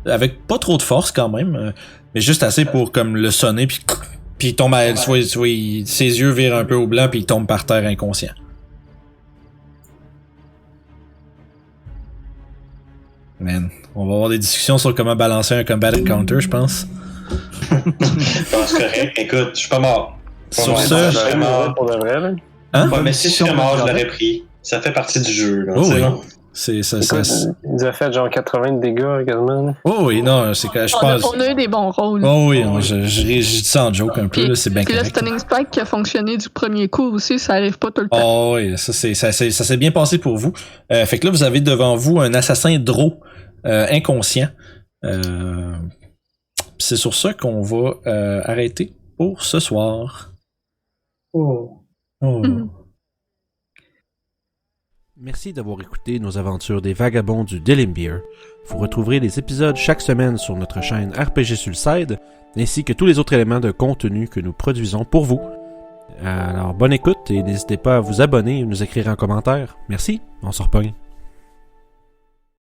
avec pas trop de force quand même, mais juste assez pour comme le sonner puis il tombe ses yeux virent un peu au blanc puis il tombe par terre inconscient. Man, on va avoir des discussions sur comment balancer un combat encounter, je pense. Je pense correct. Écoute, je suis pas mort. Sur Ouais, ça, ça, vraiment. Pour de vrai, là. hein? Ouais, mais si je serais mort, je l'aurais pris. Ça fait partie du jeu, là. Oh tu sais, oui. non? C'est ça. Écoute, il nous a fait genre 80 de dégâts quasiment. Là. Oh oui, non, c'est que je On pense. a eu des bons rôles. Oh oui, non, je dis ça en joke un peu, là, c'est bien Puis le correct. Stunning Spike qui a fonctionné du premier coup aussi, ça arrive pas tout le temps. Oh oui, ça s'est bien passé pour vous. Fait que là, vous avez devant vous un assassin Drow inconscient. C'est sur ça qu'on va arrêter pour ce soir. Oh. Mhm. Merci d'avoir écouté nos aventures des vagabonds du Delimbeer. Vous retrouverez les épisodes chaque semaine sur notre chaîne RPG Sulcide, ainsi que tous les autres éléments de contenu que nous produisons pour vous. Alors bonne écoute et n'hésitez pas à vous abonner et nous écrire en commentaire. Merci, on se repogne.